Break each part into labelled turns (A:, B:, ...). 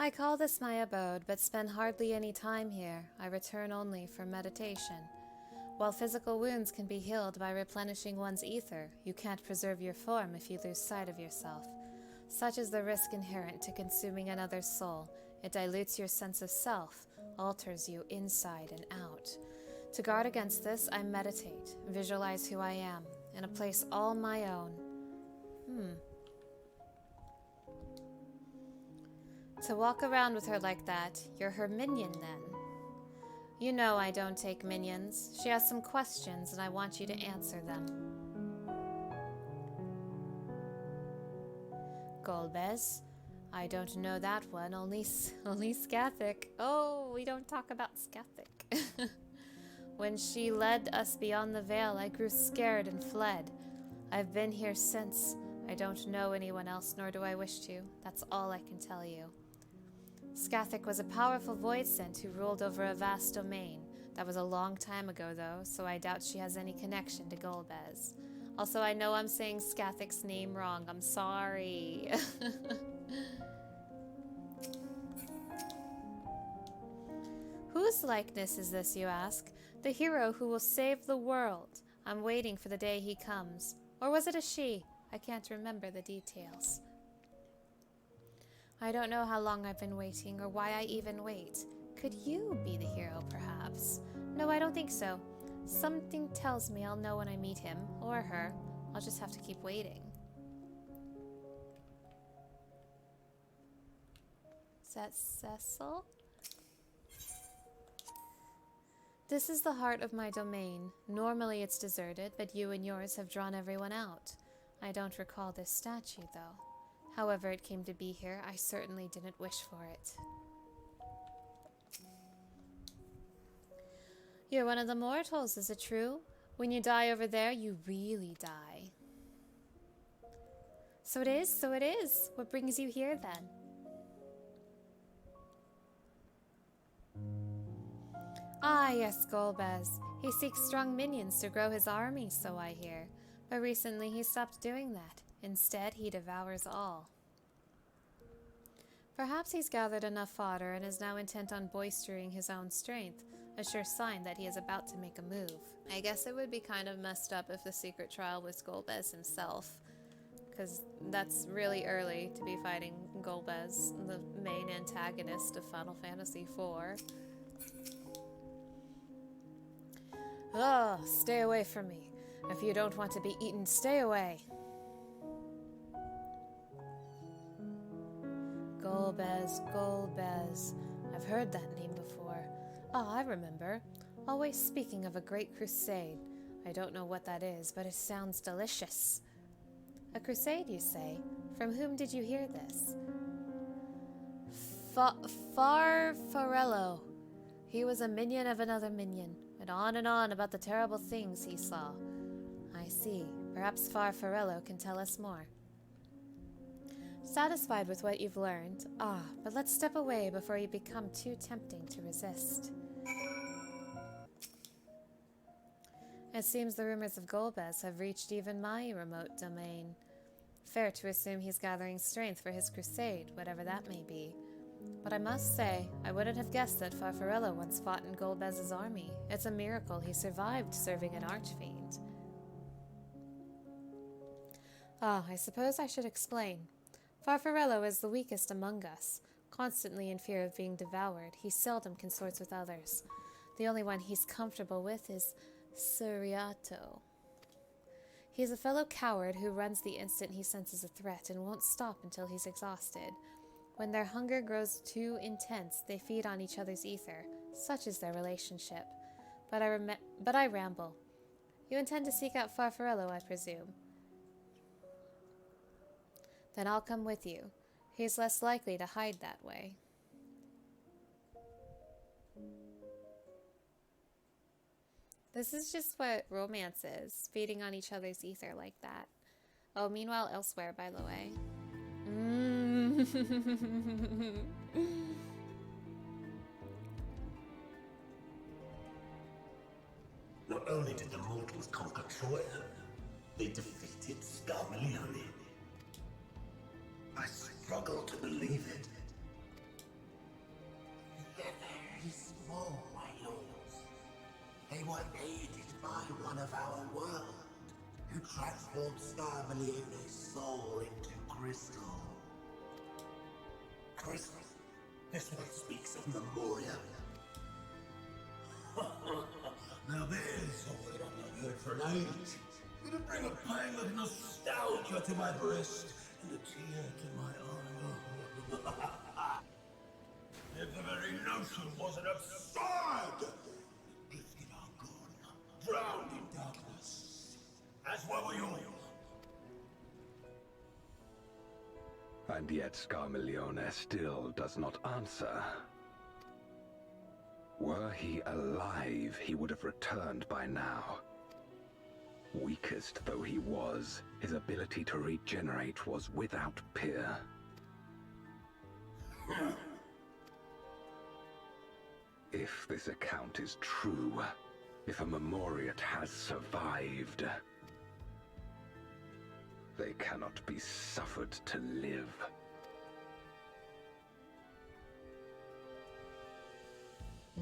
A: I call this my abode, but spend hardly any time here. I return only for meditation. While physical wounds can be healed by replenishing one's ether, you can't preserve your form if you lose sight of yourself. Such is the risk inherent to consuming another's soul. It dilutes your sense of self, alters you inside and out. To guard against this, I meditate, visualize who I am, in a place all my own. To walk around with her like that, you're her minion then. You know I don't take minions. She has some questions and I want you to answer them. Golbez? I don't know that one, only Skathic. Oh, we don't talk about Skathic. When she led us beyond the veil, I grew scared and fled. I've been here since. I don't know anyone else, nor do I wish to. That's all I can tell you. Skathic was a powerful void sent who ruled over a vast domain. That was a long time ago, though, so I doubt she has any connection to Golbez. Also, I know I'm saying Skathic's name wrong. I'm sorry. Whose likeness is this, you ask? The hero who will save the world. I'm waiting for the day he comes. Or was it a she? I can't remember the details. I don't know how long I've been waiting, or why I even wait. Could you be the hero, perhaps? No, I don't think so. Something tells me I'll know when I meet him, or her. I'll just have to keep waiting. Is that Cecil? This is the heart of my domain. Normally it's deserted, but you and yours have drawn everyone out. I don't recall this statue, though. However it came to be here, I certainly didn't wish for it. You're one of the mortals, is it true? When you die over there, you really die. So it is, so it is. What brings you here, then? Ah, yes, Golbez. He seeks strong minions to grow his army, so I hear. But recently he stopped doing that. Instead, he devours all. Perhaps he's gathered enough fodder and is now intent on boistering his own strength, a sure sign that he is about to make a move. I guess it would be kind of messed up if the secret trial was Golbez himself, because that's really early to be fighting Golbez, the main antagonist of Final Fantasy IV. Oh, stay away from me. If you don't want to be eaten, stay away. Golbez, Golbez. I've heard that name before. Ah, I remember. Always speaking of a great crusade. I don't know what that is, but it sounds delicious. A crusade, you say? From whom did you hear this? Farfarello. He was a minion of another minion, and on about the terrible things he saw. I see. Perhaps Farfarello can tell us more. Satisfied with what you've learned? Ah, but let's step away before you become too tempting to resist. It seems the rumors of Golbez have reached even my remote domain. Fair to assume he's gathering strength for his crusade, whatever that may be. But I must say, I wouldn't have guessed that Farfarello once fought in Golbez's army. It's a miracle he survived serving an archfiend. Ah, I suppose I should explain. Farfarello is the weakest among us. Constantly in fear of being devoured, he seldom consorts with others. The only one he's comfortable with is Ciriatto. He's a fellow coward who runs the instant he senses a threat and won't stop until he's exhausted. When their hunger grows too intense, they feed on each other's ether. Such is their relationship. But I ramble. You intend to seek out Farfarello, I presume? Then I'll come with you. He's less likely to hide that way. This is just what romance is, feeding on each other's ether like that. Oh, meanwhile, elsewhere, by the way.
B: Not only did the mortals conquer Troy, they defeated Scarmalione. I struggle to believe it. were aided by one of our world, who transformed Scarmelione's soul into crystal. Crystal? This one speaks of Memoria. Now there's something I've not heard for an age. It'll bring a pang of nostalgia to my breast and a tear to my eye. If the very notion wasn't absurd! The gifted are gone, drowned in darkness. As were we all.
C: And yet Scarmelione still does not answer. Were he alive, he would have returned by now. Weakest though he was, his ability to regenerate was without peer. If this account is true, if a Memoriat has survived, they cannot be suffered to live.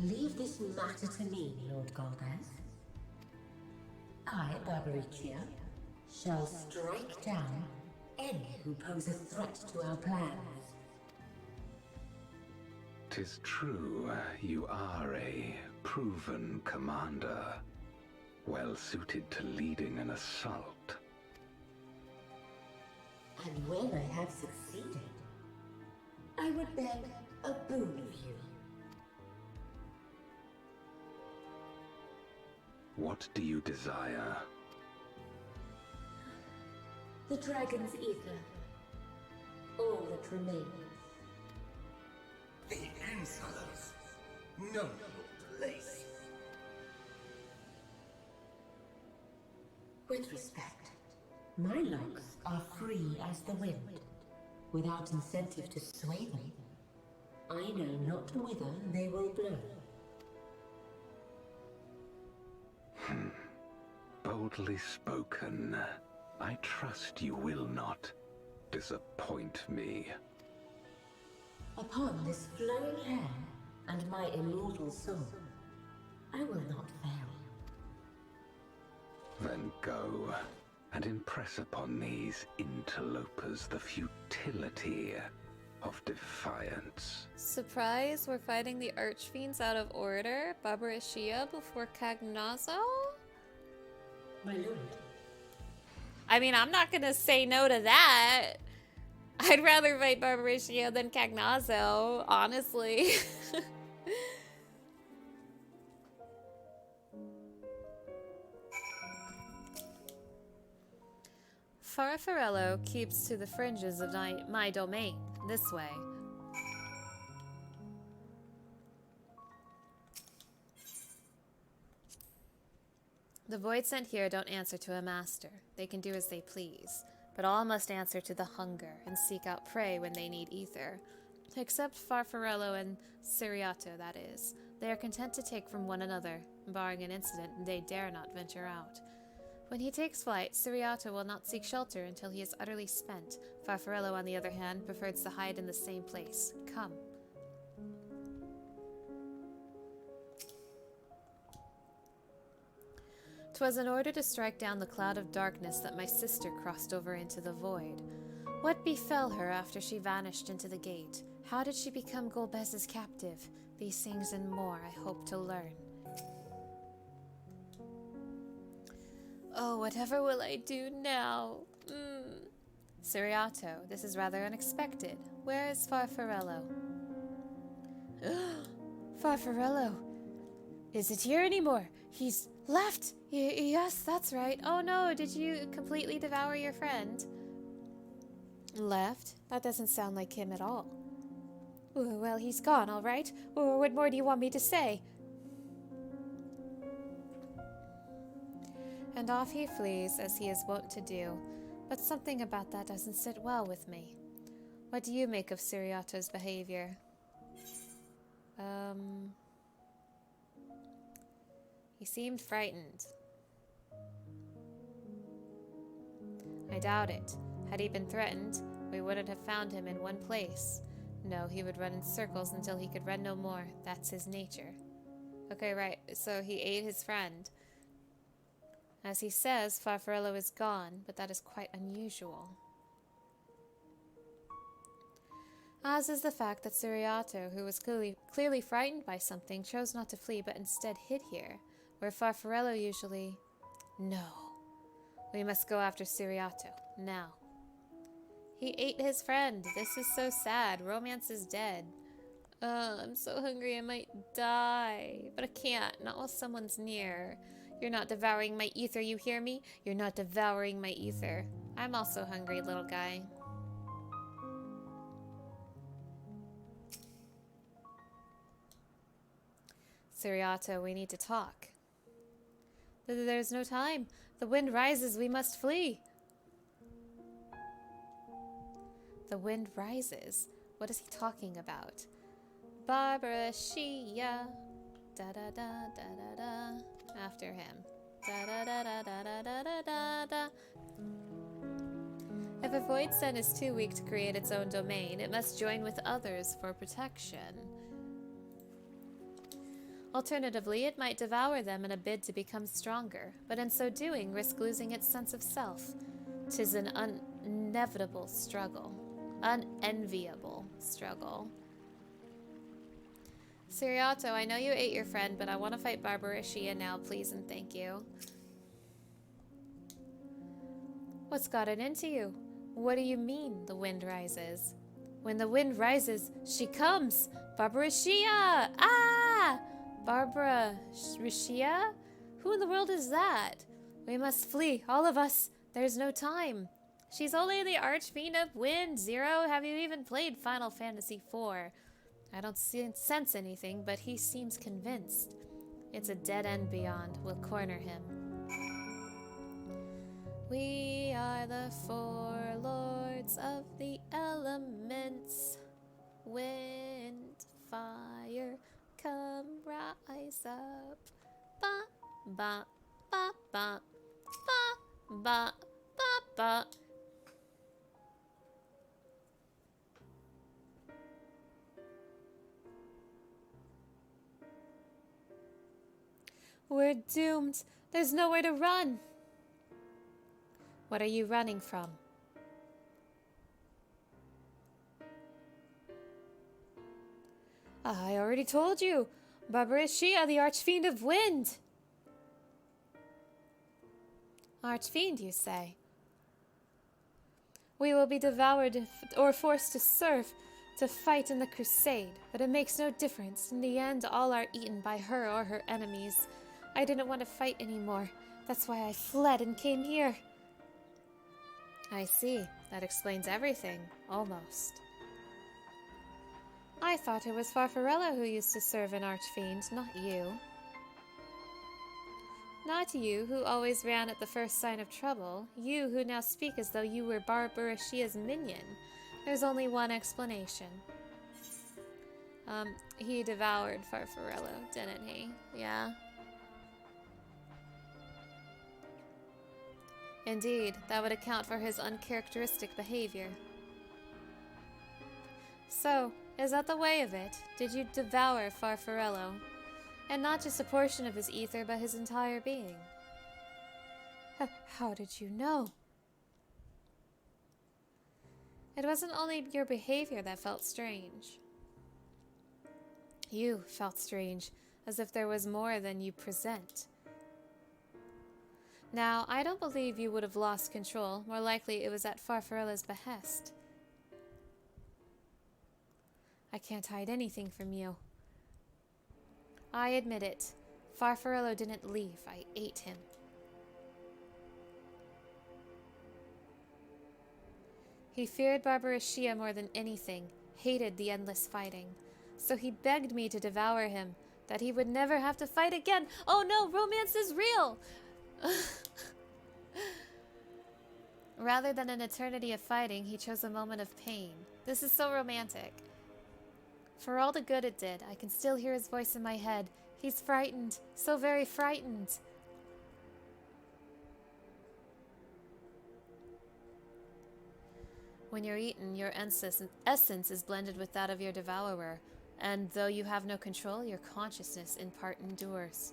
D: Leave this matter to me, Lord Golbez. I, Barbariccia, shall strike down any who pose a threat to our plans.
C: 'Tis true, you are a proven commander, well suited to leading an assault.
D: And when I have succeeded, I would beg a boon of you.
C: What do you desire?
D: The dragon's ether. All that remains.
B: The insolence! No place!
D: With respect, my locks are free as the wind, without incentive to sway them. I know not whither they will blow.
C: Boldly spoken. I trust you will not disappoint me.
D: Upon this flowing hair and my immortal soul, I will not fail.
C: Then go and impress upon these interlopers the futility of defiance.
A: Surprise, we're fighting the Archfiends out of order. Barbariccia before Cagnazzo?
D: My lord.
A: I mean, I'm not gonna say no to that. I'd rather fight Barbariccia than Cagnazzo, honestly. Farfarello keeps to the fringes of my domain, this way. The void sent here don't answer to a master. They can do as they please. But all must answer to the hunger and seek out prey when they need ether. Except Farfarello and Ciriatto, that is. They are content to take from one another. Barring an incident, they dare not venture out. When he takes flight, Ciriatto will not seek shelter until he is utterly spent. Farfarello, on the other hand, prefers to hide in the same place. Come. 'Twas in order to strike down the cloud of darkness that my sister crossed over into the void. What befell her after she vanished into the gate? How did she become Golbez's captive? These things and more I hope to learn. Oh, whatever will I do now? Ciriatto, this is rather unexpected. Where is Farfarello? Farfarello! Is it here anymore? He's left! Yes, that's right. Oh no, did you completely devour your friend? Left? That doesn't sound like him at all. Well, he's gone, all right. What more do you want me to say? And off he flees, as he is wont to do. But something about that doesn't sit well with me. What do you make of Ciriatto's behavior? He seemed frightened. I doubt it. Had he been threatened, we wouldn't have found him in one place. No, he would run in circles until he could run no more. That's his nature. Okay, right. So he ate his friend. As he says, Farfarello is gone, but that is quite unusual. As is the fact that Ciriatto, who was clearly frightened by something, chose not to flee, but instead hid here, where Farfarello usually... No. We must go after Ciriatto, now. He ate his friend. This is so sad. Romance is dead. I'm so hungry I might die. But I can't, not while someone's near. You're not devouring my ether, you hear me? You're not devouring my ether. I'm also hungry, little guy. Ciriatto, we need to talk. There's no time. The wind rises, we must flee. The wind rises? What is he talking about? Barbariccia. Da da da da da da. After him. Da da da da da da da da da. If a void sen is too weak to create its own domain, it must join with others for protection. Alternatively, it might devour them in a bid to become stronger, but in so doing risk losing its sense of self. 'Tis an inevitable struggle. Unenviable struggle. Ciriatto, I know you ate your friend, but I want to fight Barbariccia now, please and thank you. What's gotten into you? What do you mean, the wind rises? When the wind rises, she comes! Barbariccia! Ah! Barbariccia? Who in the world is that? We must flee, all of us. There's no time. She's only the Archfiend of Wind. Zero, have you even played Final Fantasy IV? I don't sense anything, but he seems convinced. It's a dead end beyond. We'll corner him. We are the four lords of the elements. Wind, fire, come rise up. Ba, ba, ba, ba, ba, ba, ba, ba. We're doomed. There's nowhere to run. What are you running from? I already told you. Barbariccia, the Archfiend of Wind. Archfiend, you say? We will be devoured or forced to serve, to fight in the crusade, but it makes no difference. In the end, all are eaten by her or her enemies. I didn't want to fight anymore. That's why I fled and came here. I see. That explains everything. Almost. I thought it was Farfarello who used to serve an Archfiend, not you. Not you, who always ran at the first sign of trouble. You, who now speak as though you were Barbariccia's minion. There's only one explanation. He devoured Farfarello, didn't he? Yeah. Indeed, that would account for his uncharacteristic behavior. So, is that the way of it? Did you devour Farfarello? And not just a portion of his ether, but his entire being? How did you know? It wasn't only your behavior that felt strange. You felt strange, as if there was more than you present. Now, I don't believe you would have lost control. More likely it was at Farfarello's behest. I can't hide anything from you. I admit it. Farfarello didn't leave. I ate him. He feared Barbariccia more than anything, hated the endless fighting. So he begged me to devour him, that he would never have to fight again. Oh no, romance is real! Rather than an eternity of fighting, he chose a moment of pain. This is so romantic. For all the good it did, I can still hear his voice in my head. He's frightened, so very frightened. When you're eaten, your essence is blended with that of your devourer. And though you have no control, your consciousness in part endures.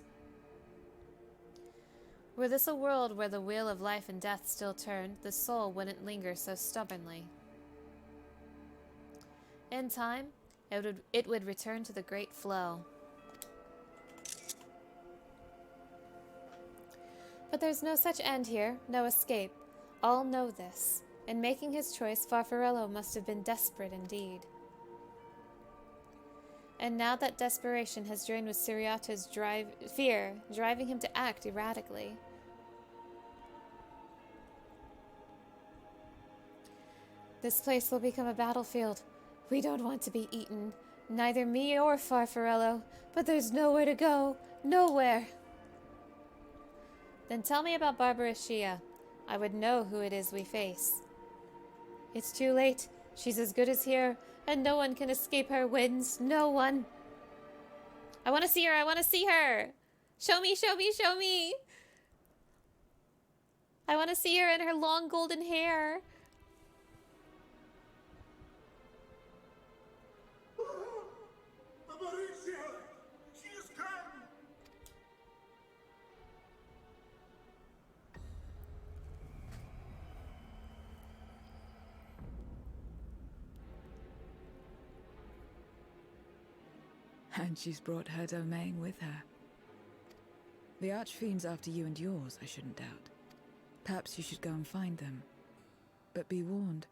A: Were this a world where the wheel of life and death still turned, the soul wouldn't linger so stubbornly. In time, it would return to the great flow. But there's no such end here, no escape. All know this. In making his choice, Farfarello must have been desperate indeed. And now that desperation has joined with Ciriatto's fear, driving him to act erratically. This place will become a battlefield. We don't want to be eaten. Neither me or Farfarello. But there's nowhere to go. Nowhere. Then tell me about Barbariccia. I would know who it is we face. It's too late. She's as good as here, and no one can escape her winds. No one. I want to see her. I want to see her. Show me, show me, show me. I want to see her and her long golden hair.
B: Barbariccia! She has come!
E: And she's brought her domain with her. The Archfiend's after you and yours, I shouldn't doubt. Perhaps you should go and find them. But be warned,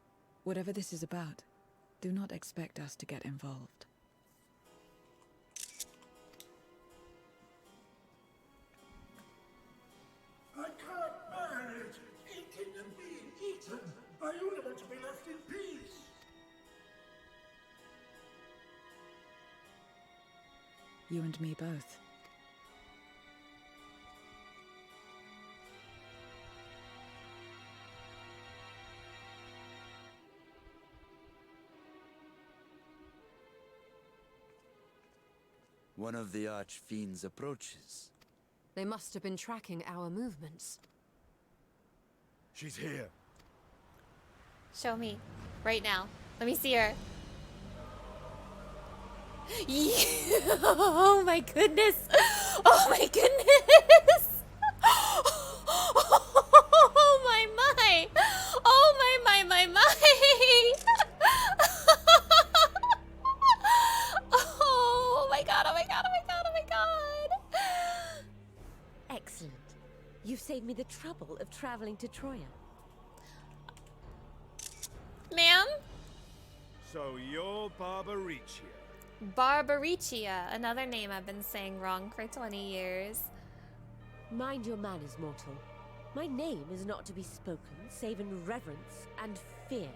E: whatever this is about, do not expect us to get involved.
B: I can't bear it! Eating and being eaten! I only want to be left in peace!
E: You and me both.
F: One of the Archfiends approaches.
G: They must have been tracking our movements.
B: She's here.
A: Show me. Right now. Let me see her. Oh my goodness. Oh my goodness. Oh my my. Oh my. Oh my god, oh my god, oh my god, oh my god.
D: Excellent. You've saved me the trouble of traveling to Troya.
A: Ma'am?
H: So you're Barbariccia.
A: Barbariccia, another name I've been saying wrong for 20 years.
D: Mind your manners, mortal. My name is not to be spoken save in reverence and fear.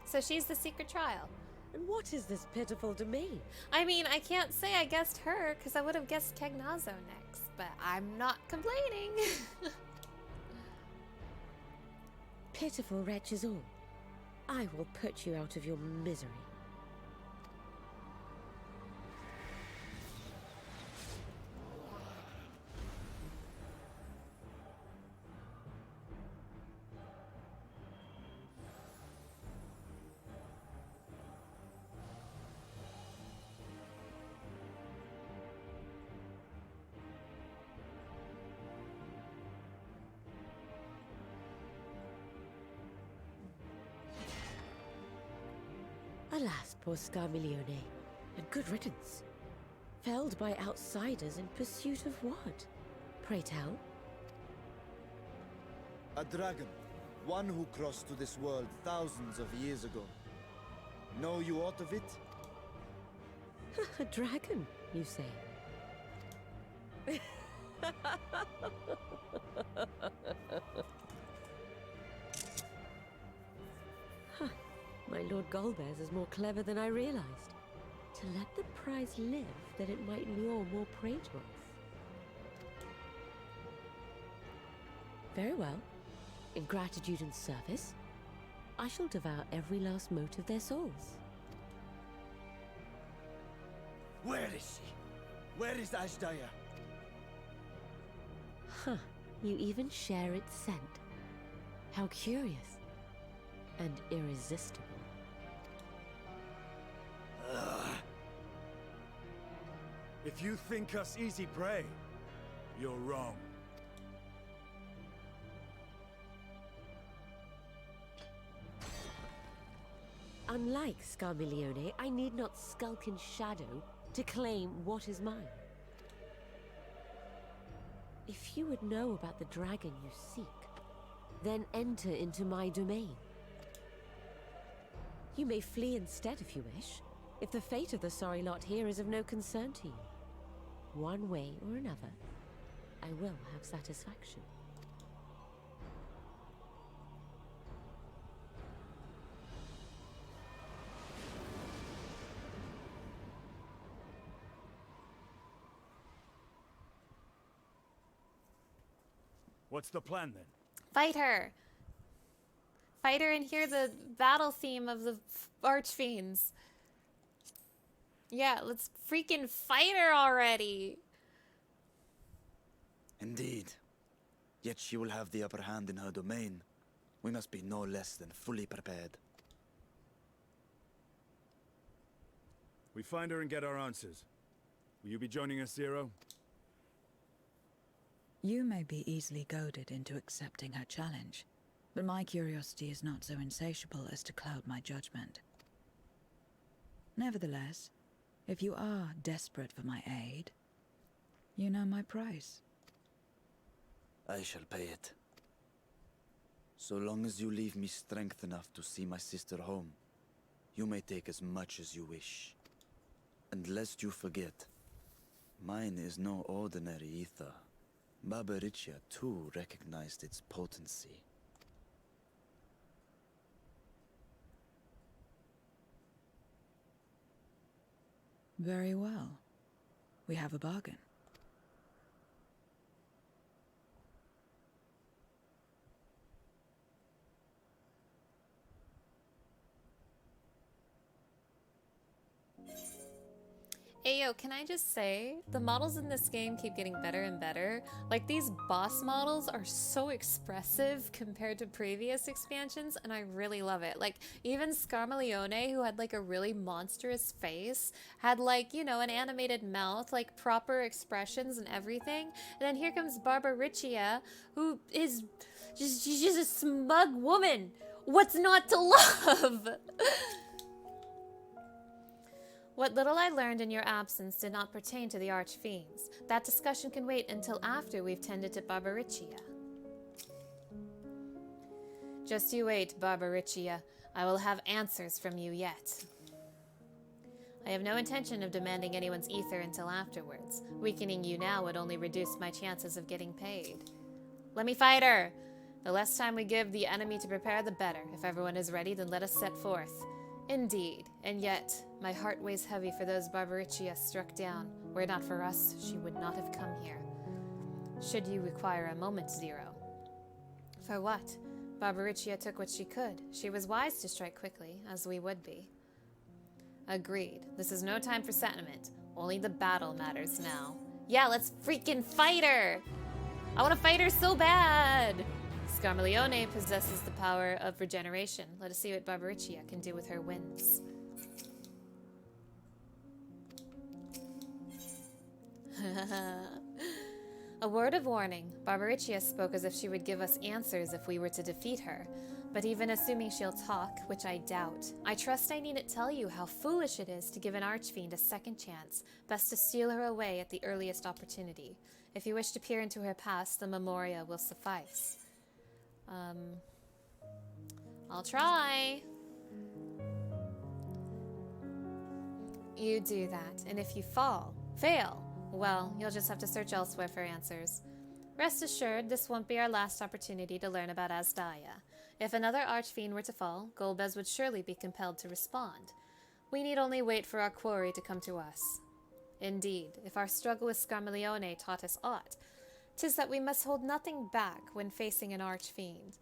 A: So she's the secret trial.
D: And what is this pitiful to me?
A: I mean, I can't say I guessed her, because I would have guessed Cagnazzo next, but I'm not complaining.
D: Pitiful wretches all. I will put you out of your misery. Alas, poor Scarmiglione, and good riddance. Felled by outsiders in pursuit of what? Pray tell.
I: A dragon. One who crossed to this world thousands of years ago. Know you aught of it?
D: A dragon, you say? Huh. My Lord Golbez is more clever than I realized. To let the prize live, that it might lure more prey to us. Very well. In gratitude and service, I shall devour every last mote of their souls.
I: Where is she? Where is Ashdaya?
D: Huh. You even share its scent. How curious. And irresistible.
H: If you think us easy prey, you're wrong.
D: Unlike Scarmiglione, I need not skulk in shadow to claim what is mine. If you would know about the dragon you seek, then enter into my domain. You may flee instead if you wish, if the fate of the sorry lot here is of no concern to you. One way or another, I will have satisfaction.
H: What's the plan then?
A: Fight her! Fight her and hear the battle theme of the Archfiends. Yeah, let's freaking fight her already!
I: Indeed. Yet she will have the upper hand in her domain. We must be no less than fully prepared.
H: We find her and get our answers. Will you be joining us, Zero?
E: You may be easily goaded into accepting her challenge, but my curiosity is not so insatiable as to cloud my judgment. Nevertheless, if you are desperate for my aid, you know my price.
I: I shall pay it. So long as you leave me strength enough to see my sister home, you may take as much as you wish. And lest you forget, mine is no ordinary ether. Barbariccia too recognized its potency.
E: Very well. We have a bargain.
A: Ayo, can I just say, the models in this game keep getting better and better. Like, these boss models are so expressive compared to previous expansions, and I really love it. Like, even Scarmiglione, who had like a really monstrous face, had like, you know, an animated mouth, like proper expressions and everything. And then here comes Barbariccia, who is she's just a smug woman. What's not to love? What little I learned in your absence did not pertain to the Archfiends. That discussion can wait until after we've tended to Barbariccia. Just you wait, Barbariccia. I will have answers from you yet. I have no intention of demanding anyone's ether until afterwards. Weakening you now would only reduce my chances of getting paid. Let me fight her! The less time we give the enemy to prepare, the better. If everyone is ready, then let us set forth. Indeed, and yet, my heart weighs heavy for those Barbariccia struck down. Were it not for us, she would not have come here. Should you require a moment, Zero? For what? Barbariccia took what she could. She was wise to strike quickly, as we would be. Agreed. This is no time for sentiment. Only the battle matters now. Yeah, let's freaking fight her! I want to fight her so bad! Scarmiglione possesses the power of regeneration. Let us see what Barbariccia can do with her winds. A word of warning. Barbariccia spoke as if she would give us answers if we were to defeat her. But even assuming she'll talk, which I doubt, I trust I needn't tell you how foolish it is to give an archfiend a second chance. Best to steal her away at the earliest opportunity. If you wish to peer into her past, the memoria will suffice. I'll try. You do that, and if you fail, well, you'll just have to search elsewhere for answers. Rest assured, this won't be our last opportunity to learn about Azdaia. If another archfiend were to fall, Golbez would surely be compelled to respond. We need only wait for our quarry to come to us. Indeed, if our struggle with Scarmiglione taught us aught, 'tis that we must hold nothing back when facing an archfiend.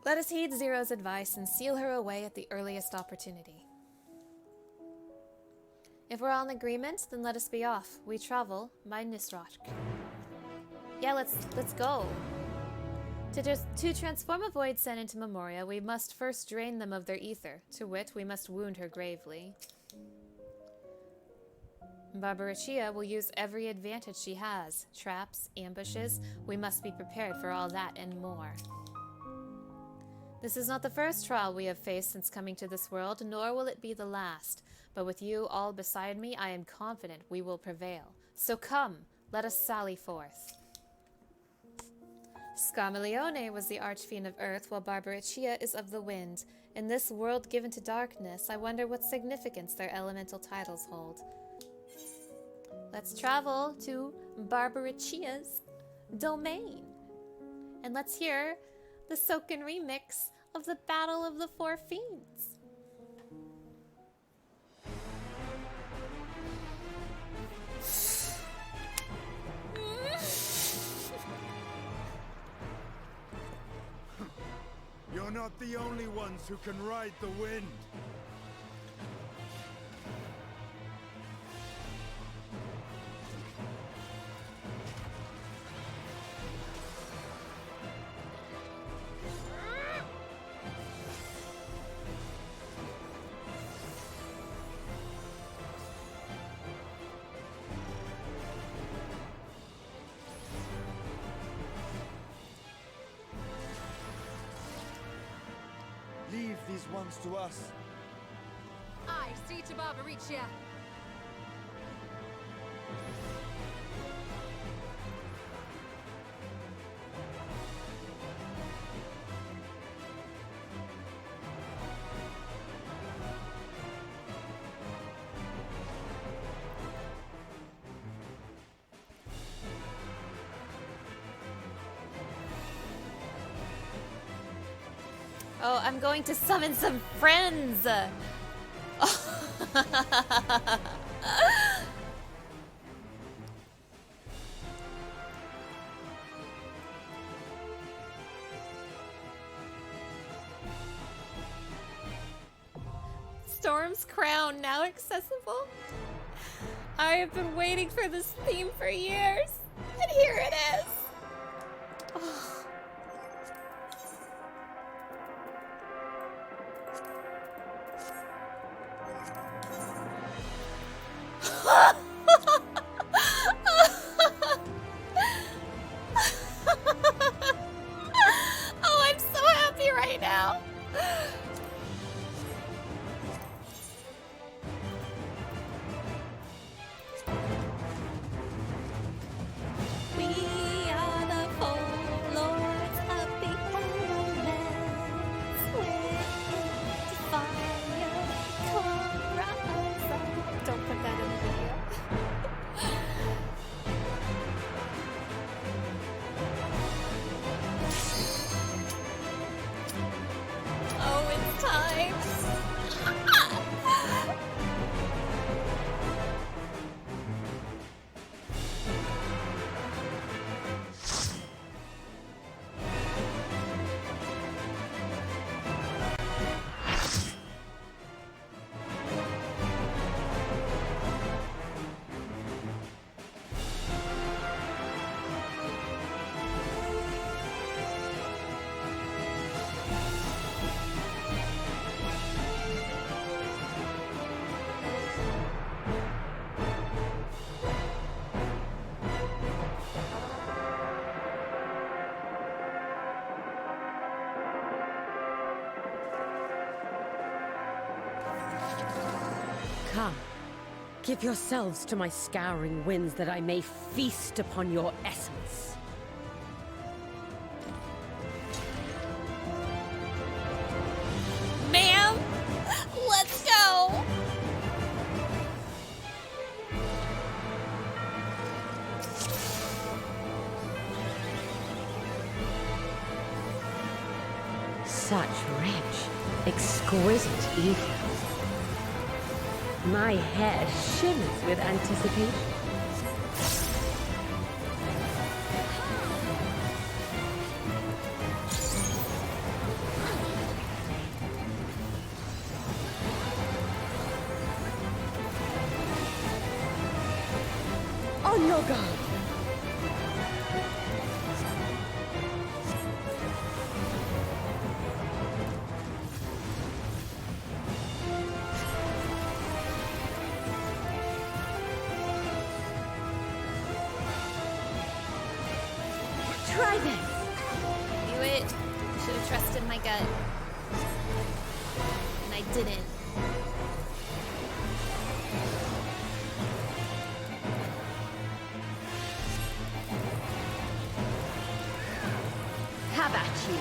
A: Let us heed Zero's advice and seal her away at the earliest opportunity. If we're all in agreement, then let us be off. We travel by Nisroch. Yeah, let's go. To transform a void sent into Memoria, we must first drain them of their ether. To wit, we must wound her gravely. Barbariccia will use every advantage she has. Traps, ambushes, we must be prepared for all that and more. This is not the first trial we have faced since coming to this world, nor will it be the last. But with you all beside me, I am confident we will prevail. So come, let us sally forth. Scarmiglione was the Archfiend of Earth, while Barbariccia is of the Wind. In this world given to darkness, I wonder what significance their elemental titles hold. Let's travel to Barbariccia's domain. And let's hear the Soken remix of the Battle of the Four Fiends.
H: You're not the only ones who can ride the wind.
I: Leave these ones to us.
G: I see to Barbariccia.
A: Oh, I'm going to summon some friends! Storm's Crown now accessible? I have been waiting for this theme for years, and here it is! Oh. Oh, I'm so happy right now. We are the four lords of the elements. We're into fire, Corazon. Don't put that in the video. Oh, it's time.
D: Come, give yourselves to my scouring winds that I may feast upon your essence.
A: Ma'am, let's go.
D: Such rich, exquisite ether. My head shimmers with anticipation. On your guard! Try this.
A: Knew it. Should have trusted my gut. And I didn't.
D: Have at you.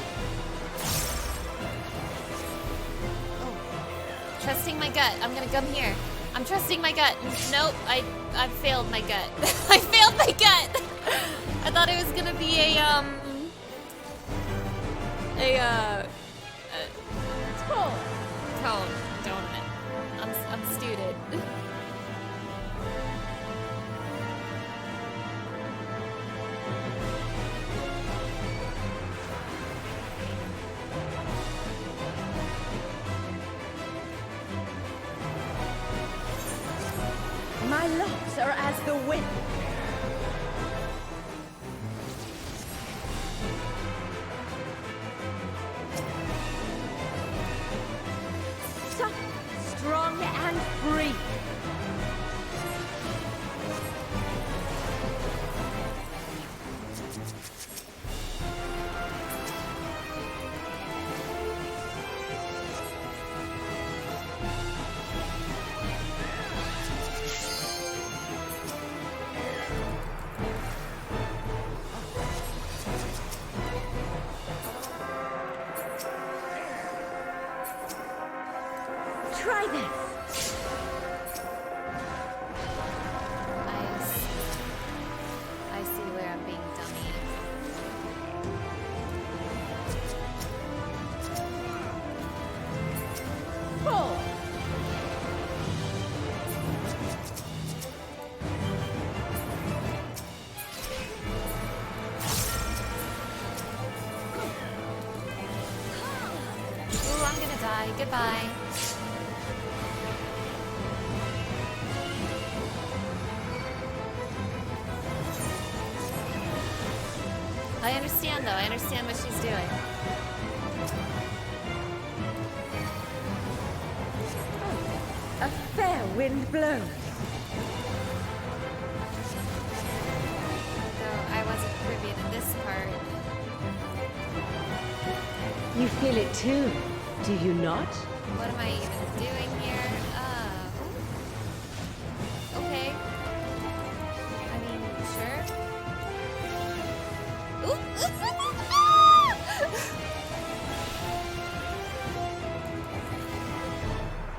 A: Trusting my gut. I'm gonna come here. I'm trusting my gut. Nope, I failed my gut. I failed my gut. I thought it was gonna be tone. Donut. I'm stewed.
D: My locks are as the wind. Tough, strong, and free. Try this.
A: I see where I'm being dummy.
D: Pull.
A: Ooh, I'm gonna die. Goodbye. I understand, though. I understand what she's doing.
D: A fair wind blows.
A: Though I wasn't privy to this part.
D: You feel it too, do you not?
A: What am I even doing here? Okay. I mean, sure. Ooh.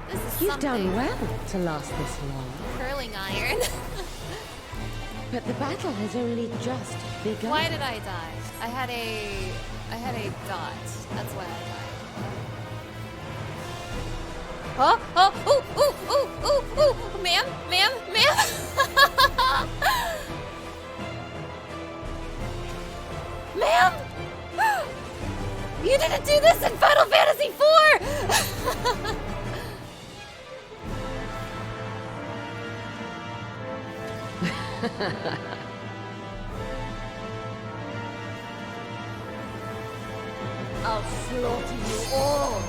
A: This is
D: You've
A: something.
D: done well to last this long.
A: Curling iron.
D: But the battle has only just begun.
A: Why did I die? I had a dot. That's why I died. Oh, oh, ooh, ooh, ooh, ooh, ooh, ma'am, ma'am, ma'am. Ma'am! You didn't do this in Final Fantasy IV!
D: I'll slaughter you all.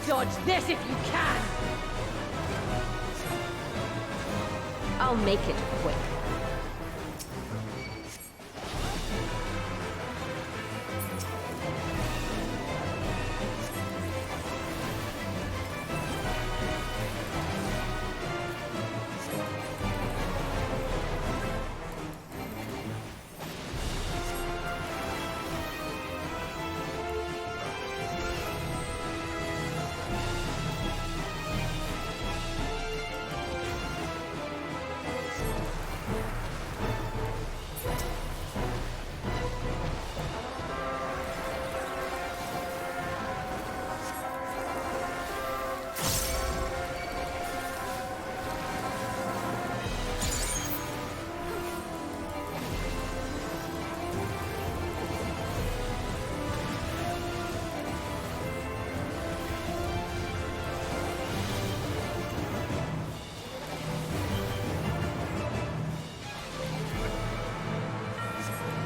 D: Dodge this if you can. I'll make it quick.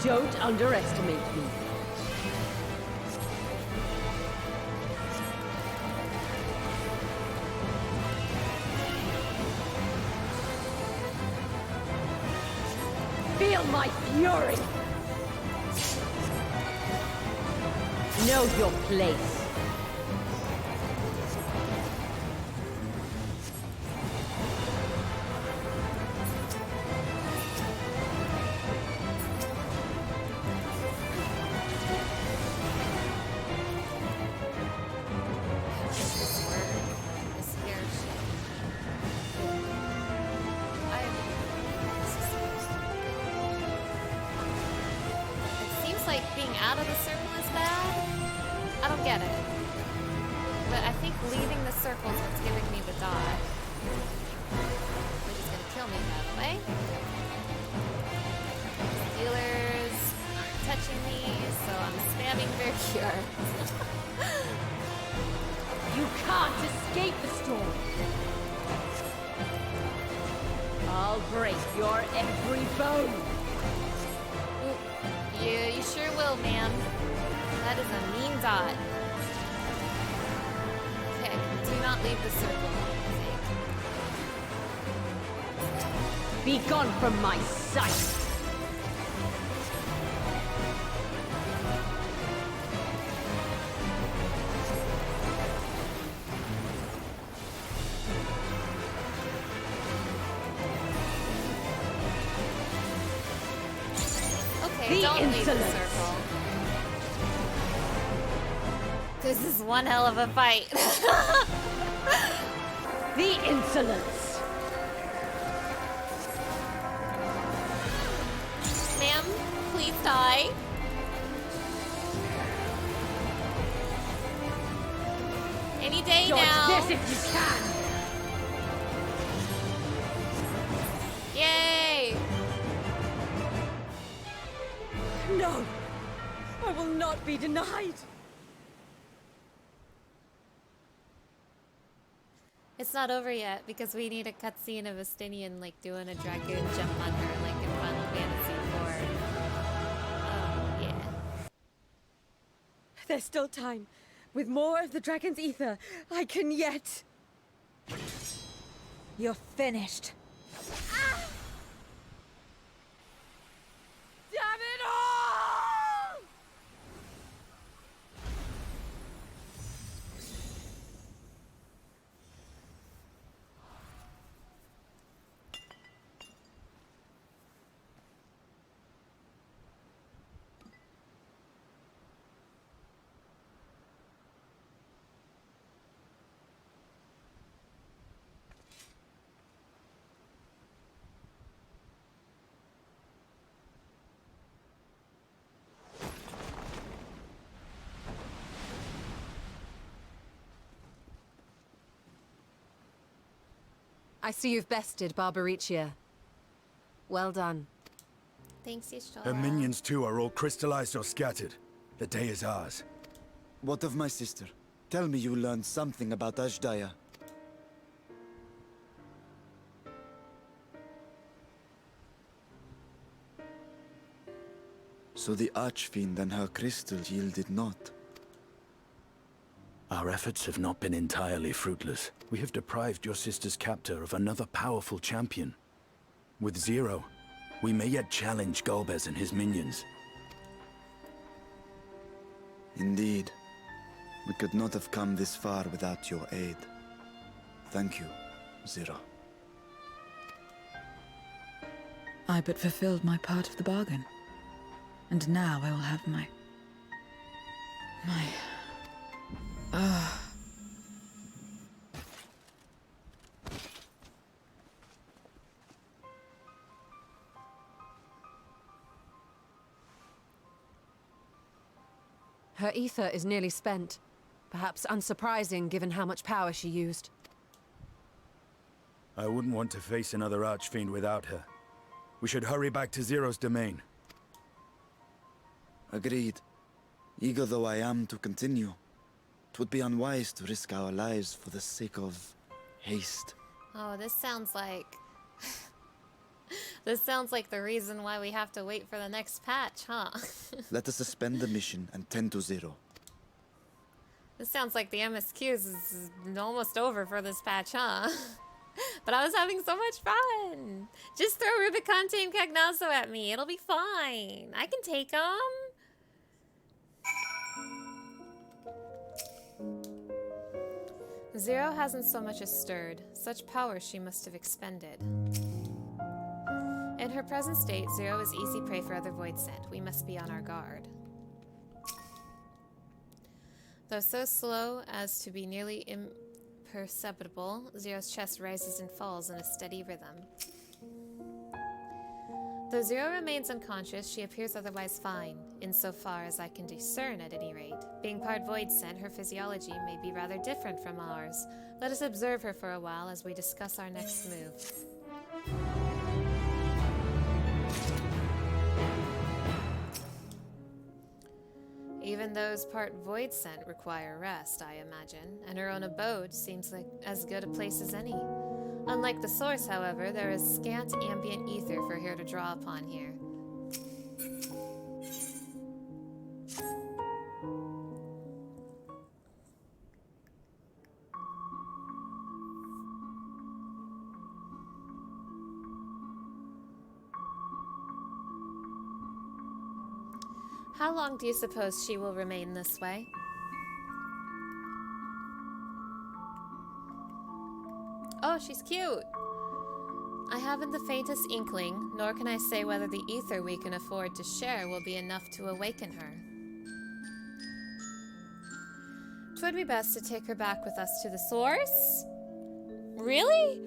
D: Don't underestimate me.
G: Feel my fury! Know your place.
A: This hair shit. It seems like being out of the circle is bad. I don't get it. But I think leaving the circle is what's giving me the dot. Which is gonna kill me, by the way. Healers aren't touching me, so I'm spamming their cure.
G: You can't escape the storm. I'll break your every bone.
A: Yeah, you sure will, man. That is a mean dot. Okay, do not leave the circle.
G: Be gone from my sight.
A: Okay, don't leave the circle. This is one hell of a fight.
G: The insolence.
A: Ma'am, please die. Any day
G: Dodge
A: now.
G: this if you can.
A: Yay!
G: No, I will not be denied.
A: It's not over yet because we need a cutscene of Estinian like doing a dragoon jump on her like in Final Fantasy IV. Oh yeah.
G: There's still time. With more of the dragon's ether, I can yet.
E: You're finished.
G: Damn it all! I see you've bested Barbariccia. Well done.
A: Thanks, Yashara.
H: Her minions too are all crystallized or scattered. The day is ours.
I: What of my sister? Tell me you learned something about Ashdaya. So the Archfiend and her crystal yielded not.
B: Our efforts have not been entirely fruitless. We have deprived your sister's captor of another powerful champion. With Zero, we may yet challenge Golbez and his minions.
I: Indeed. We could not have come this far without your aid. Thank you, Zero.
E: I but fulfilled my part of the bargain. And now I will have my...
G: Her ether is nearly spent. Perhaps unsurprising given how much power she used.
H: I wouldn't want to face another Archfiend without her. We should hurry back to Zero's domain.
I: Agreed. Eager though I am to continue, it would be unwise to risk our lives for the sake of haste.
A: Oh, this sounds like... This sounds like the reason why we have to wait for the next patch, huh?
I: Let us suspend the mission and tend to Zero.
A: This sounds like the MSQs is almost over for this patch, huh? But I was having so much fun. Just throw Rubicon Tame Cagnazo at me. It'll be fine. I can take them. Zero hasn't so much as stirred. Such power she must have expended. In her present state, Zero is easy prey for other void scent. We must be on our guard. Though so slow as to be nearly imperceptible, Zero's chest rises and falls in a steady rhythm. Though Zero remains unconscious, she appears otherwise fine, insofar as I can discern at any rate. Being part void scent, her physiology may be rather different from ours. Let us observe her for a while as we discuss our next move. Even those part void scent require rest, I imagine, and her own abode seems like as good a place as any. Unlike the source, however, there is scant ambient ether for her to draw upon here. How long do you suppose she will remain this way? Oh, she's cute! I haven't the faintest inkling, nor can I say whether the ether we can afford to share will be enough to awaken her. 'Twould be best to take her back with us to the source? Really?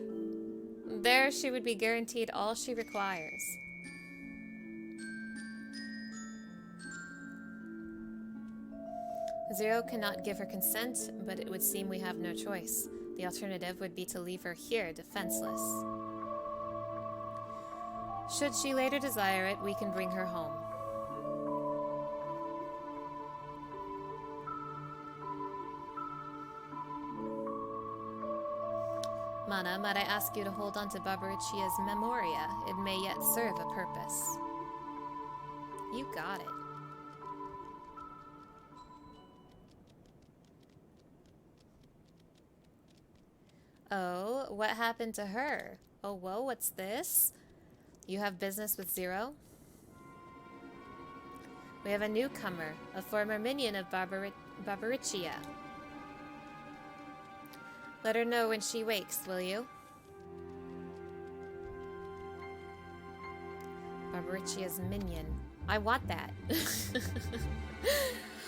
A: There she would be guaranteed all she requires. Zero cannot give her consent, but it would seem we have no choice. The alternative would be to leave her here defenseless. Should she later desire it, we can bring her home. Mana, might I ask you to hold on to Barbariccia's memoria? It may yet serve a purpose. You got it. Oh, what happened to her? Oh, whoa, what's this? You have business with Zero? We have a newcomer, a former minion of Barbariccia. Let her know when she wakes, will you? Barbariccia's minion. I want that.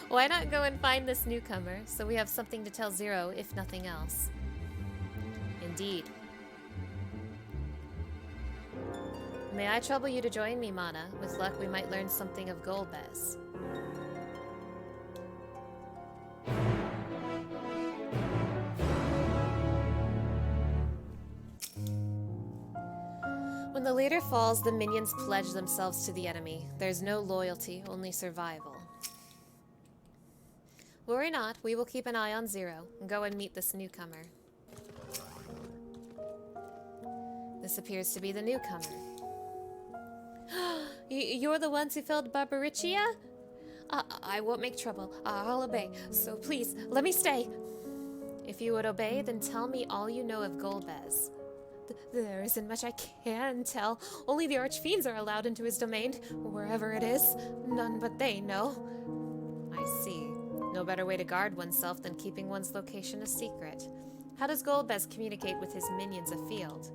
A: Why not go and find this newcomer, so we have something to tell Zero, if nothing else? Indeed. May I trouble you to join me, Mana? With luck, we might learn something of Golbez. When the leader falls, the minions pledge themselves to the enemy. There's no loyalty, only survival. Worry not, we will keep an eye on Zero and go and meet this newcomer. This appears to be the newcomer. You're the ones who felled Barbariccia? I won't make trouble. I'll obey. So please, let me stay. If you would obey, then tell me all you know of Golbez. There isn't much I can tell. Only the Archfiends are allowed into his domain, wherever it is. None but they know. I see. No better way to guard oneself than keeping one's location a secret. How does Golbez communicate with his minions afield?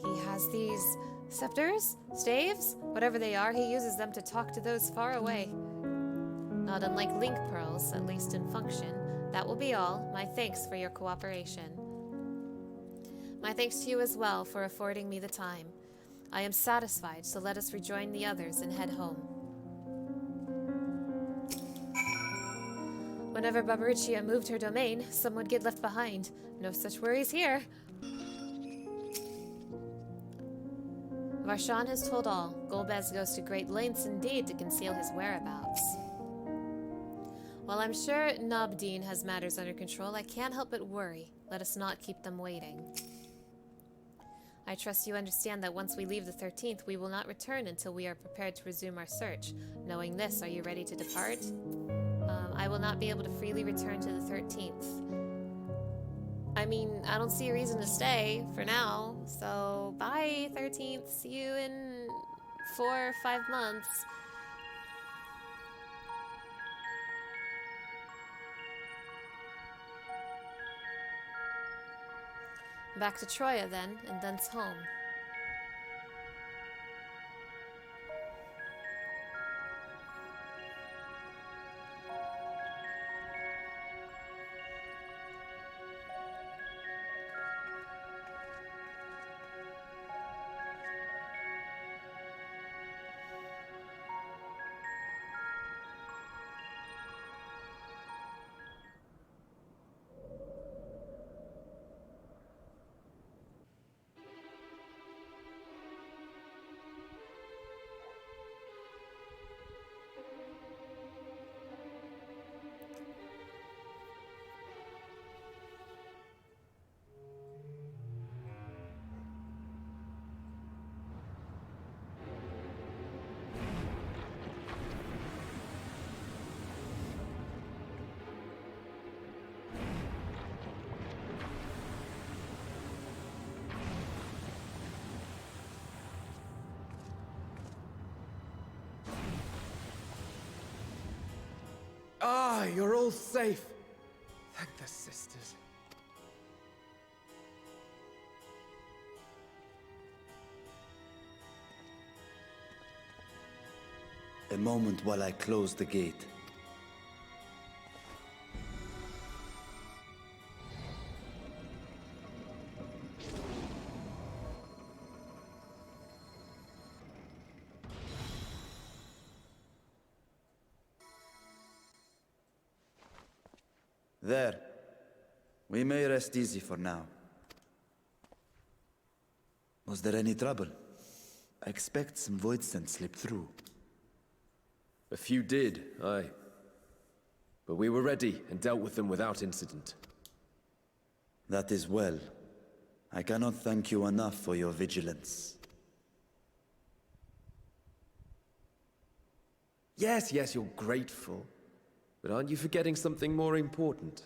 A: He has these scepters? Staves? Whatever they are, he uses them to talk to those far away. Not unlike link pearls, at least in function. That will be all. My thanks for your cooperation. My thanks to you as well for affording me the time. I am satisfied, so let us rejoin the others and head home. Whenever Barbariccia moved her domain, some would get left behind. No such worries here. Varshan has told all. Golbez goes to great lengths indeed to conceal his whereabouts. While I'm sure Nobdeen has matters under control, I can't help but worry. Let us not keep them waiting. I trust you understand that once we leave the 13th, we will not return until we are prepared to resume our search. Knowing this, are you ready to depart? I will not be able to freely return to the 13th. I mean, I don't see a reason to stay for now. So, bye, 13th. See you in 4 or 5 months. Back to Troya then, and thence home.
J: Ah, you're all safe. Thank the sisters.
I: A moment while I close the gate. There. We may rest easy for now. Was there any trouble? I expect some void scent slipped through.
J: A few did, aye. But we were ready and dealt with them without incident.
I: That is well. I cannot thank you enough for your vigilance.
J: Yes, you're grateful. But aren't you forgetting something more important?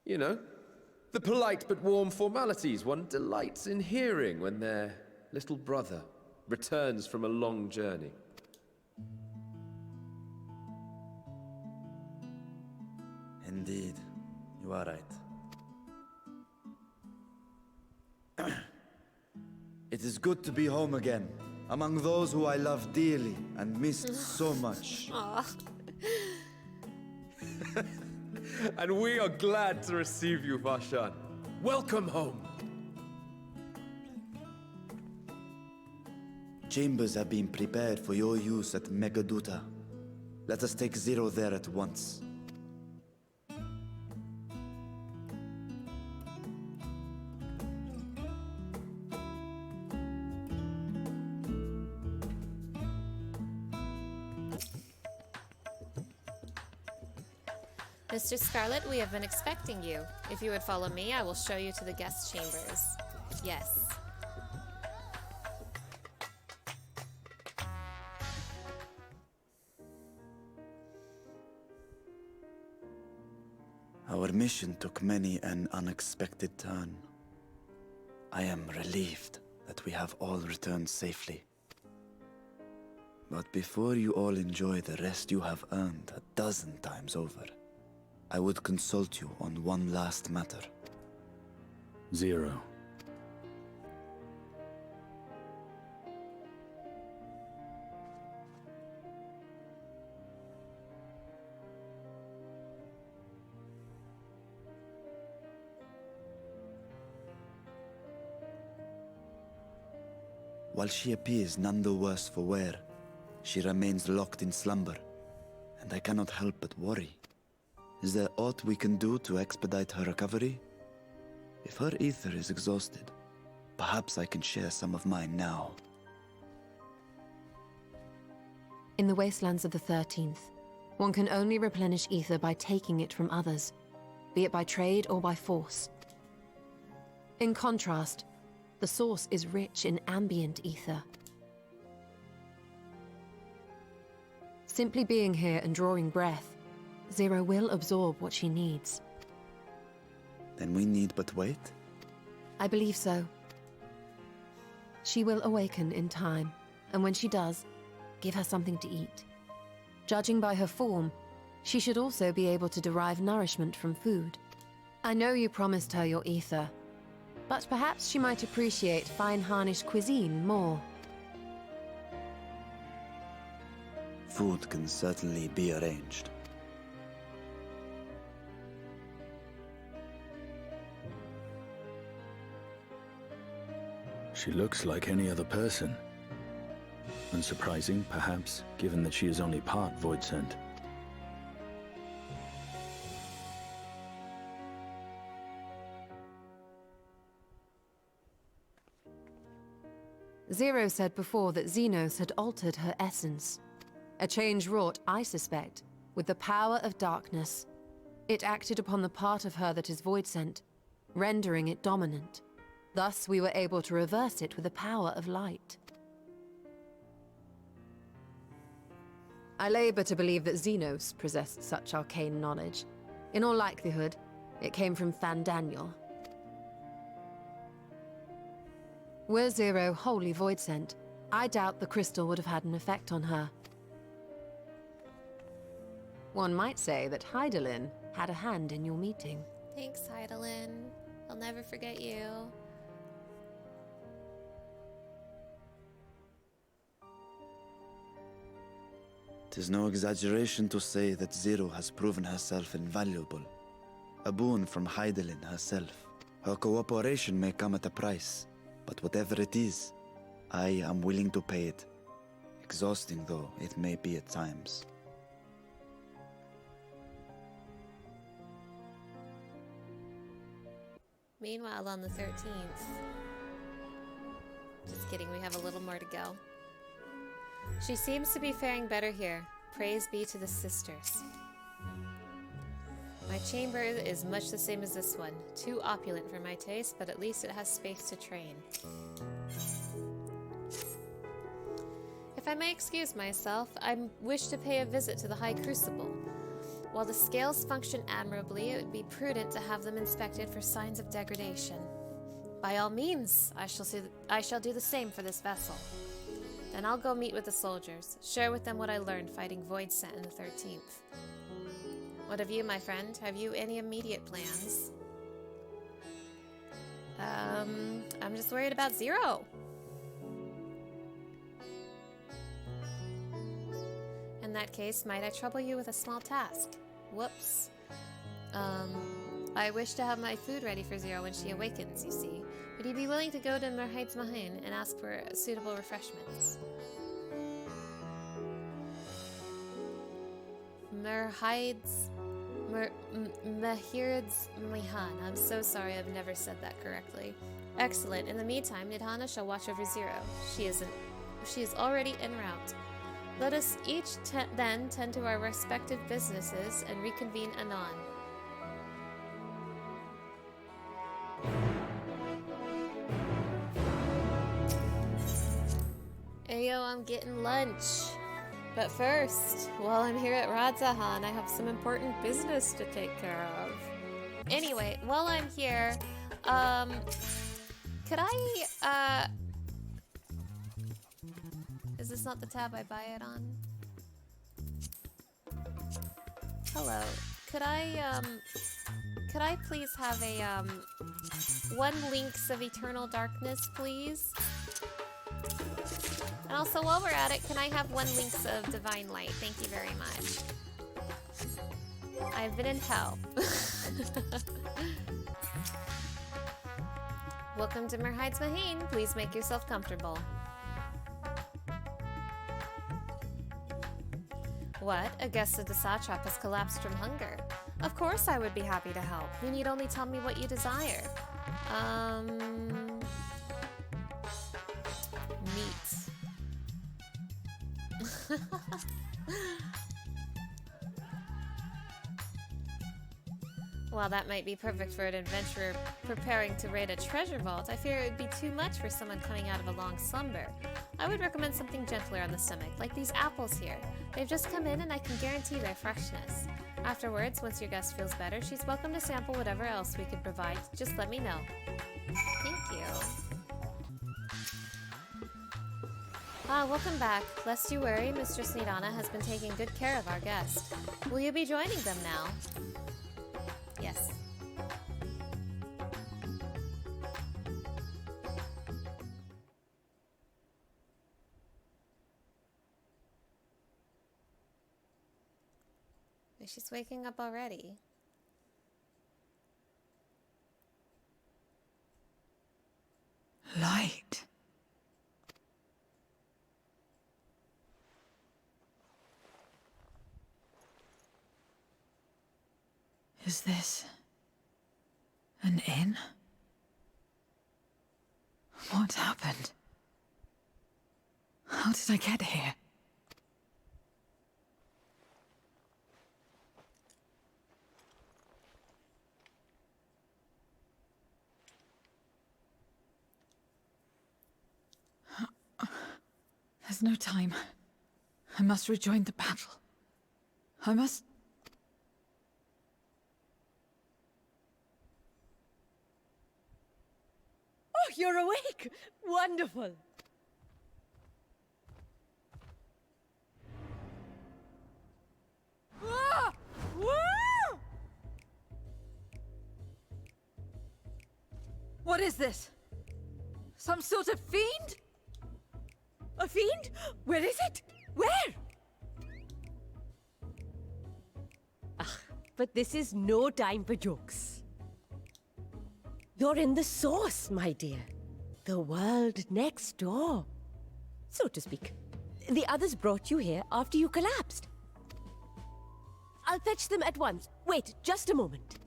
J: You know, the polite but warm formalities one delights in hearing when their little brother returns from a long journey.
I: Indeed, you are right. It is good to be home again, among those who I love dearly and missed so much.
A: Aw.
J: And we are glad to receive you, Varshan. Welcome home.
I: Chambers have been prepared for your use at Megaduta. Let us take Zero there at once.
A: Mr. Scarlet, we have been expecting you. If you would follow me, I will show you to the guest chambers. Yes.
I: Our mission took many an unexpected turn. I am relieved that we have all returned safely. But before you all enjoy the rest you have earned 12 times over, I would consult you on one last matter.
H: Zero.
I: While she appears none the worse for wear, she remains locked in slumber, and I cannot help but worry. Is there aught we can do to expedite her recovery? If her ether is exhausted, perhaps I can share some of mine now.
G: In the wastelands of the 13th, one can only replenish ether by taking it from others, be it by trade or by force. In contrast, the source is rich in ambient ether. Simply being here and drawing breath, Zero will absorb what she needs.
I: Then we need but wait?
G: I believe so. She will awaken in time, and when she does, give her something to eat. Judging by her form, she should also be able to derive nourishment from food. I know you promised her your ether, but perhaps she might appreciate fine harnished cuisine more.
I: Food can certainly be arranged.
H: She looks like any other person. Unsurprising, perhaps, given that she is only part Void Sent.
G: Zero said before that Xenos had altered her essence. A change wrought, I suspect, with the power of darkness. It acted upon the part of her that is void-sent, rendering it dominant. Thus, we were able to reverse it with the power of light. I labor to believe that Xenos possessed such arcane knowledge. In all likelihood, it came from Fandaniel. Were Zero wholly void-sent, I doubt the crystal would have had an effect on her. One might say that Hydaelyn had a hand in your meeting.
A: Thanks, Hydaelyn. I'll never forget you.
I: Tis no exaggeration to say that Zero has proven herself invaluable. A boon from Hydaelyn herself. Her cooperation may come at a price, but whatever it is, I am willing to pay it. Exhausting though it may be at times.
A: Meanwhile, on the 13th... Just kidding, we have a little more to go. She seems to be faring better here. Praise be to the sisters. My chamber is much the same as this one. Too opulent for my taste, but at least it has space to train. If I may excuse myself, I wish to pay a visit to the High Crucible. While the scales function admirably, it would be prudent to have them inspected for signs of degradation. By all means, I shall do the same for this vessel. Then I'll go meet with the soldiers, share with them what I learned fighting Void Sent in the 13th. What of you, my friend? Have you any immediate plans? I'm just worried about Zero. In that case, might I trouble you with a small task? Whoops. I wish to have my food ready for Zero when she awakens, you see. Would you be willing to go to Merheid's Mahin and ask for suitable refreshments? Merheid's Mahin. I'm so sorry, I've never said that correctly. Excellent. In the meantime, Nidhana shall watch over Zero. She is already en route. Let us each then tend to our respective businesses and reconvene anon. Ayo, I'm getting lunch. But first, while I'm here at Radzahan, I have some important business to take care of. Anyway, while I'm here, could I, is this not the tab I buy it on? Hello. Could I please have a, 1 Links of Eternal Darkness, please? And also, while we're at it, can I have 1 Links of Divine Light? Thank you very much. I've been in hell. Welcome to Merheid's Mahin. Please make yourself comfortable. What? A guest of the Satrap has collapsed from hunger. Of course I would be happy to help. You need only tell me what you desire. Meat. While that might be perfect for an adventurer preparing to raid a treasure vault, I fear it would be too much for someone coming out of a long slumber. I would recommend something gentler on the stomach, like these apples here. They've just come in and I can guarantee their freshness. Afterwards, once your guest feels better, she's welcome to sample whatever else we can provide. Just let me know. Thank you. Welcome back. Lest you worry, Mistress Nidana has been taking good care of our guest. Will you be joining them now? Yes. She's waking up already.
E: Light. Is this an inn? What happened? How did I get here? There's no time. I must rejoin the battle. I must...
K: Oh, you're awake! Wonderful! Ah! Woo!
E: What is this? Some sort of fiend?
K: A fiend? Where is it? Where? But this is no time for jokes. You're in the source, my dear. The world next door, so to speak. The others brought you here after you collapsed. I'll fetch them at once. Wait, just a moment.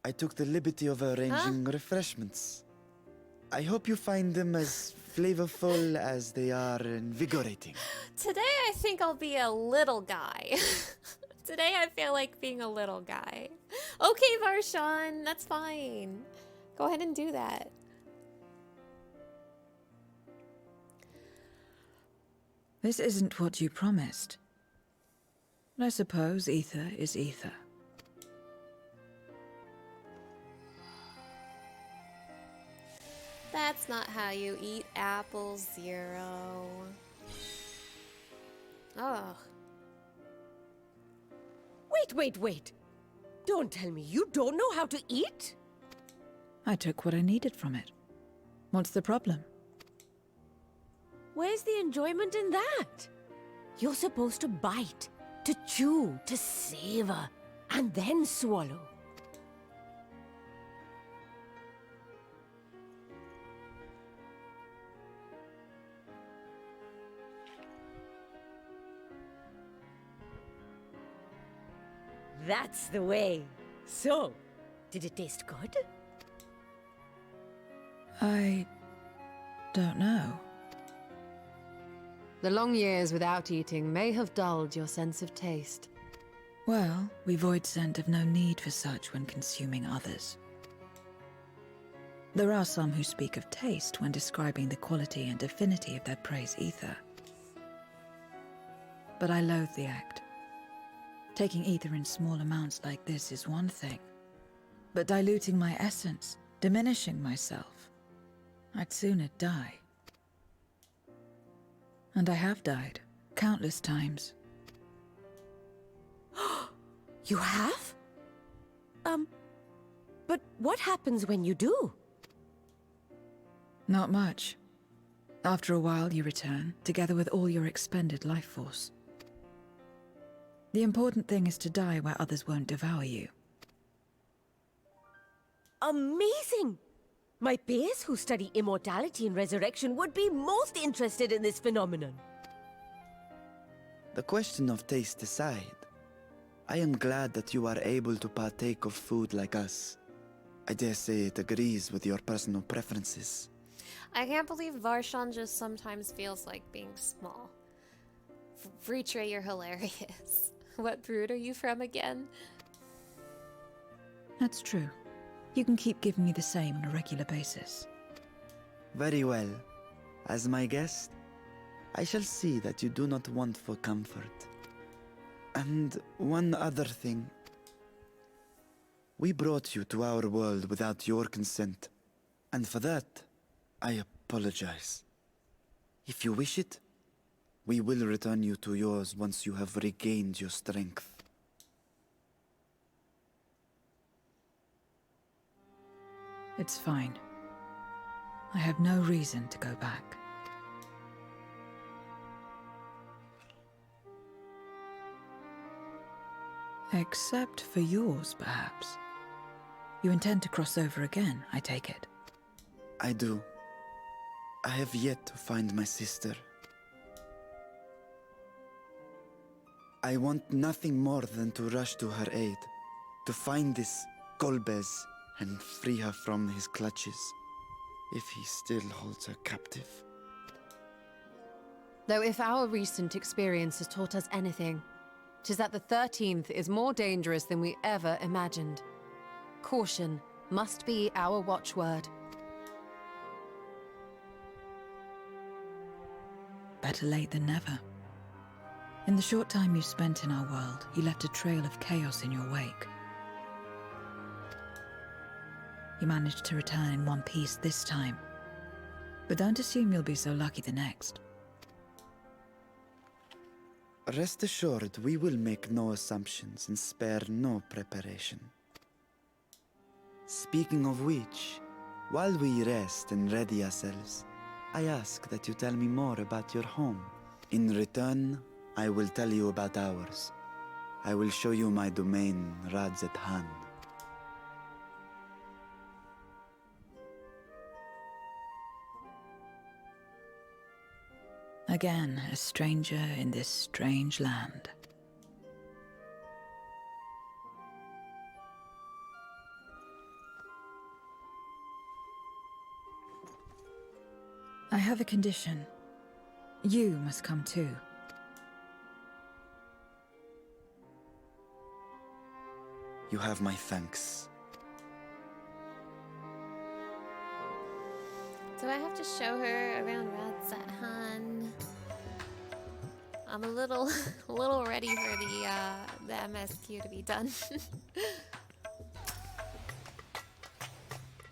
I: I took the liberty of arranging refreshments. I hope you find them as flavorful as they are invigorating.
A: Today I think I'll be a little guy. Today I feel like being a little guy. Okay, Varshan, that's fine. Go ahead and do that.
E: This isn't what you promised. I suppose ether is ether.
A: That's not how you eat apples, Zero. Oh.
K: Wait. Don't tell me you don't know how to eat?
E: I took what I needed from it. What's the problem?
K: Where's the enjoyment in that? You're supposed to bite, to chew, to savor, and then swallow. That's the way. So, did it taste good?
E: I don't know.
G: The long years without eating may have dulled your sense of taste.
E: Well, we void scent have no need for such when consuming others. There are some who speak of taste when describing the quality and affinity of their praise ether. But I loathe the act. Taking ether in small amounts like this is one thing, but diluting my essence, diminishing myself, I'd sooner die. And I have died, countless times.
K: You have? But what happens when you do?
E: Not much. After a while you return, together with all your expended life force. The important thing is to die where others won't devour you.
K: Amazing! My peers who study immortality and resurrection would be most interested in this phenomenon.
I: The question of taste aside, I am glad that you are able to partake of food like us. I dare say it agrees with your personal preferences.
A: I can't believe Varshan just sometimes feels like being small. Retray, you're hilarious. What brood are you from again?
E: That's true. You can keep giving me the same on a regular basis.
I: Very well. As my guest, I shall see that you do not want for comfort. And one other thing. We brought you to our world without your consent, and for that, I apologize. If you wish it, we will return you to yours once you have regained your strength.
E: It's fine. I have no reason to go back. Except for yours, perhaps. You intend to cross over again, I take it.
I: I do. I have yet to find my sister. I want nothing more than to rush to her aid, to find this Golbez and free her from his clutches, if he still holds her captive.
G: Though if our recent experience has taught us anything, 'tis that the 13th is more dangerous than we ever imagined. Caution must be our watchword.
E: Better late than never. In the short time you spent in our world, you left a trail of chaos in your wake. You managed to return in one piece this time, but don't assume you'll be so lucky the next.
I: Rest assured, we will make no assumptions and spare no preparation. Speaking of which, while we rest and ready ourselves, I ask that you tell me more about your home. In return, I will tell you about ours. I will show you my domain, Radzet Han.
E: Again, a stranger in this strange land. I have a condition. You must come too.
I: You have my thanks.
A: Do I have to show her around Radzet Han? I'm a little ready for the MSQ to be done.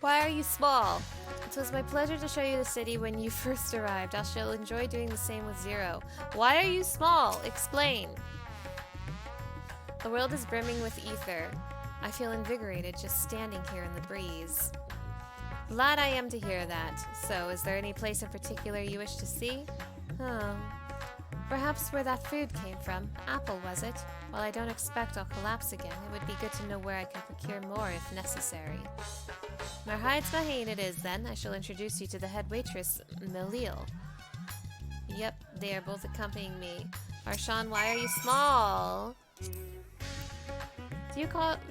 A: Why are you small? It was my pleasure to show you the city when you first arrived. I shall enjoy doing the same with Zero. Why are you small? Explain. The world is brimming with ether. I feel invigorated just standing here in the breeze. Glad I am to hear that. So, is there any place in particular you wish to see? Perhaps where that food came from. Apple, was it? While I don't expect I'll collapse again, it would be good to know where I can procure more if necessary. Marhides Mahane it is, then. I shall introduce you to the head waitress, Melil. Yep, they are both accompanying me. Arshan, why are you small?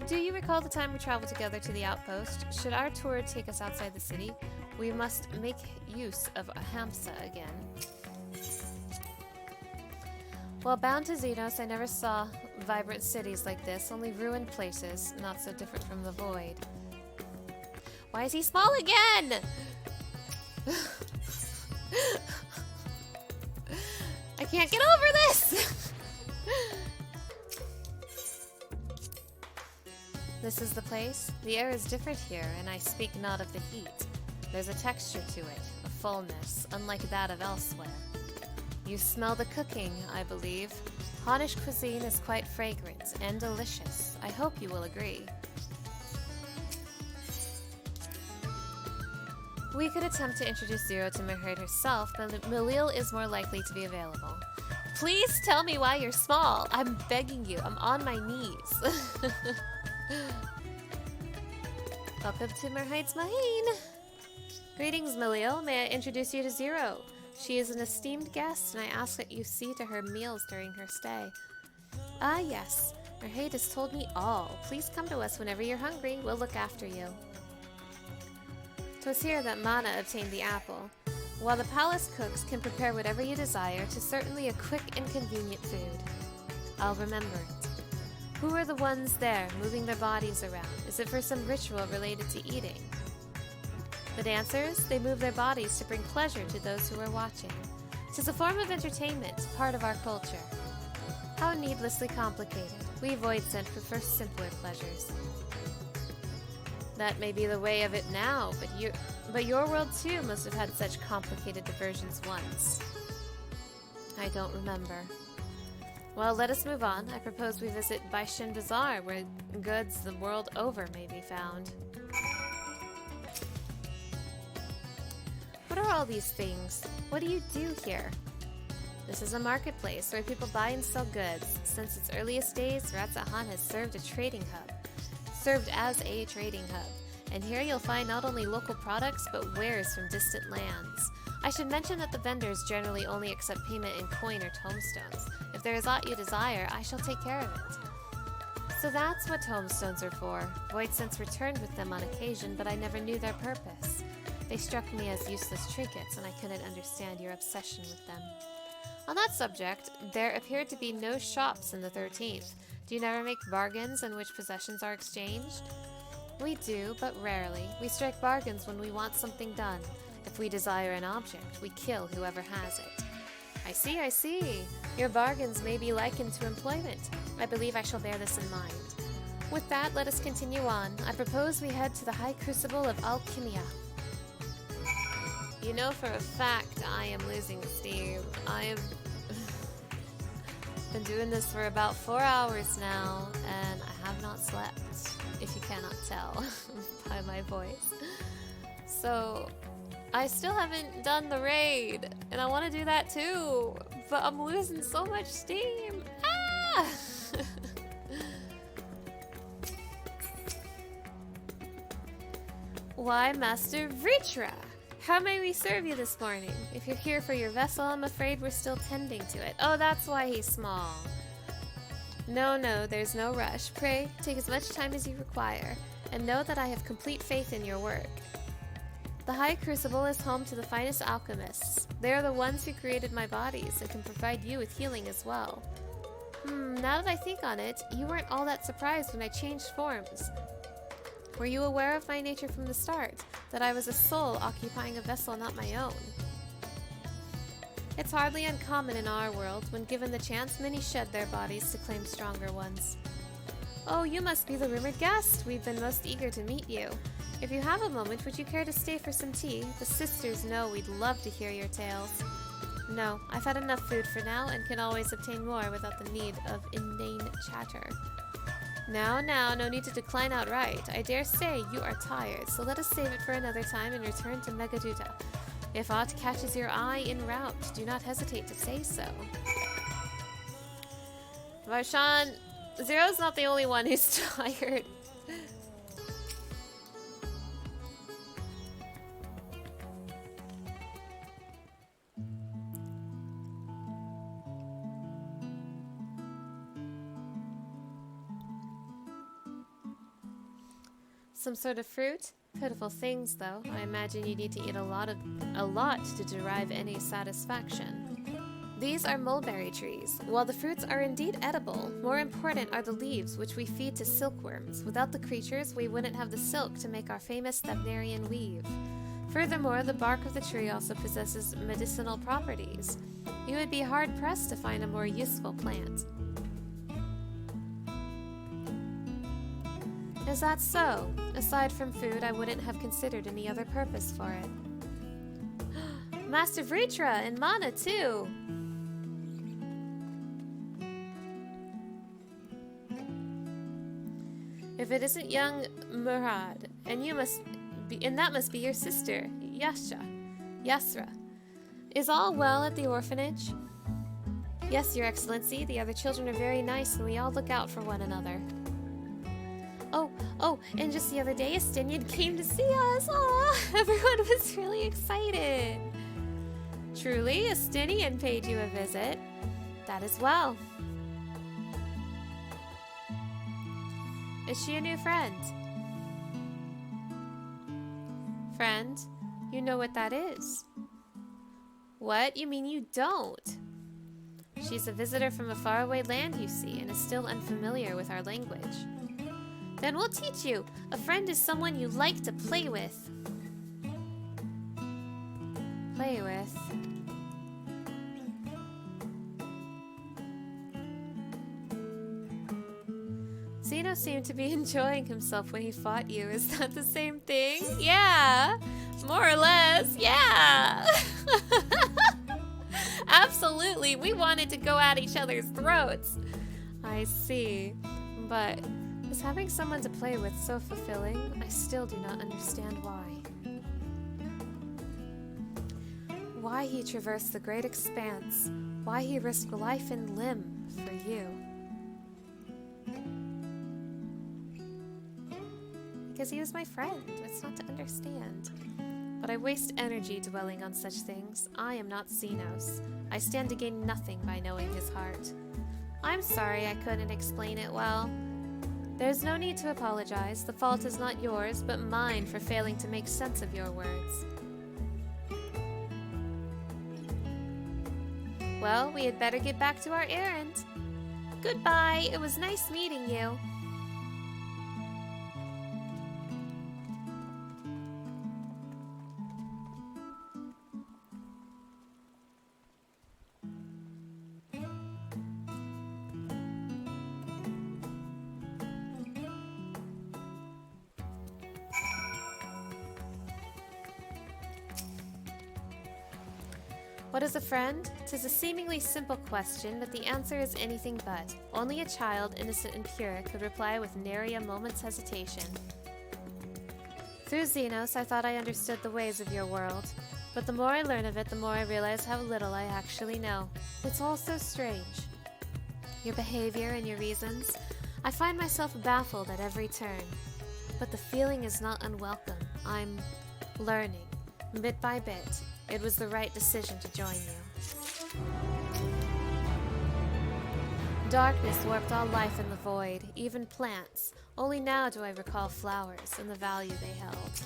A: Do you recall the time we traveled together to the outpost? Should our tour take us outside the city, we must make use of Hamsa again. Well, bound to Xenos, I never saw vibrant cities like this, only ruined places, not so different from the void. Why is he small again? I can't get over this! This is the place? The air is different here, and I speak not of the heat. There's a texture to it, a fullness, unlike that of elsewhere. You smell the cooking, I believe. Honish cuisine is quite fragrant and delicious. I hope you will agree. We could attempt to introduce Zero to Marhaid herself, but Melil is more likely to be available. Please tell me why you're small. I'm begging you. I'm on my knees. Welcome to Merheids Maheen. Greetings, Milio. May I introduce you to Zero? She is an esteemed guest, and I ask that you see to her meals during her stay. Ah, yes. Merheid has told me all. Please come to us whenever you're hungry. We'll look after you. 'Twas here that Mana obtained the apple. While the palace cooks can prepare whatever you desire, 'tis certainly a quick and convenient food. I'll remember it. Who are the ones there, moving their bodies around? Is it for some ritual related to eating? The dancers, they move their bodies to bring pleasure to those who are watching. 'Tis a form of entertainment, part of our culture. How needlessly complicated. We Voidsent prefer simpler pleasures. That may be the way of it now, but your world too must have had such complicated diversions once. I don't remember. Well, let us move on. I propose we visit Baishin Bazaar, where goods the world over may be found. What are all these things? What do you do here? This is a marketplace where people buy and sell goods. Since its earliest days, Ratzahan has served as a trading hub. And here you'll find not only local products, but wares from distant lands. I should mention that the vendors generally only accept payment in coin or tomestones. If there is aught you desire, I shall take care of it. So that's what tomestones are for. Voidsents returned with them on occasion, but I never knew their purpose. They struck me as useless trinkets, and I couldn't understand your obsession with them. On that subject, there appeared to be no shops in the 13th. Do you never make bargains in which possessions are exchanged? We do, but rarely. We strike bargains when we want something done. If we desire an object, we kill whoever has it. I see. Your bargains may be likened to employment. I believe I shall bear this in mind. With that, let us continue on. I propose we head to the High Crucible of Alchemia. You know for a fact I am losing steam. I have been doing this for about 4 hours now, and I have not slept, if you cannot tell by my voice. So, I still haven't done the raid, and I want to do that too, but I'm losing so much steam. Ah! Why, Master Vritra? How may we serve you this morning? If you're here for your vessel, I'm afraid we're still tending to it. Oh, that's why he's small. No, there's no rush. Pray, take as much time as you require, and know that I have complete faith in your work. The High Crucible is home to the finest alchemists. They are the ones who created my bodies and can provide you with healing as well. Now that I think on it, you weren't all that surprised when I changed forms. Were you aware of my nature from the start? That I was a soul occupying a vessel not my own? It's hardly uncommon in our world. When given the chance, many shed their bodies to claim stronger ones. Oh, you must be the rumored guest. We've been most eager to meet you. If you have a moment, would you care to stay for some tea? The sisters know we'd love to hear your tales. No, I've had enough food for now and can always obtain more without the need of inane chatter. Now, no need to decline outright. I dare say you are tired, so let us save it for another time and return to Megaduta. If aught catches your eye en route, do not hesitate to say so. Varshan, Zero's not the only one who's tired. Some sort of fruit? Pitiful things, though. I imagine you need to eat a lot to derive any satisfaction. These are mulberry trees. While the fruits are indeed edible, more important are the leaves, which we feed to silkworms. Without the creatures, we wouldn't have the silk to make our famous Thavnarian weave. Furthermore, the bark of the tree also possesses medicinal properties. You would be hard-pressed to find a more useful plant. Is that so? Aside from food, I wouldn't have considered any other purpose for it. Master Vritra and Mana, too! If it isn't young Murad, and that must be your sister, Yasra. Is all well at the orphanage? Yes, Your Excellency, the other children are very nice and we all look out for one another. Oh, and just the other day, Estinian came to see us. Aw, everyone was really excited. Truly, Estinian paid you a visit. That as well. Is she a new friend? Friend, you know what that is. What? You mean you don't? She's a visitor from a faraway land, you see, and is still unfamiliar with our language. Then we'll teach you. A friend is someone you like to play with. Play with? Zeno seemed to be enjoying himself when he fought you. Is that the same thing? Yeah! More or less, yeah! Absolutely, we wanted to go at each other's throats. I see, but is having someone to play with so fulfilling? I still do not understand why. Why he traversed the great expanse, why he risked life and limb for you. Because he was my friend, it's not to understand. But I waste energy dwelling on such things. I am not Xenos. I stand to gain nothing by knowing his heart. I'm sorry I couldn't explain it well. There's no need to apologize. The fault is not yours, but mine for failing to make sense of your words. Well, we had better get back to our errand. Goodbye, it was nice meeting you. What is a friend? 'Tis a seemingly simple question, but the answer is anything but. Only a child, innocent and pure, could reply with nary a moment's hesitation. Through Xenos, I thought I understood the ways of your world. But the more I learn of it, the more I realize how little I actually know. It's all so strange. Your behavior and your reasons. I find myself baffled at every turn. But the feeling is not unwelcome. I'm learning, bit by bit. It was the right decision to join you. Darkness warped all life in the void, even plants. Only now do I recall flowers and the value they held.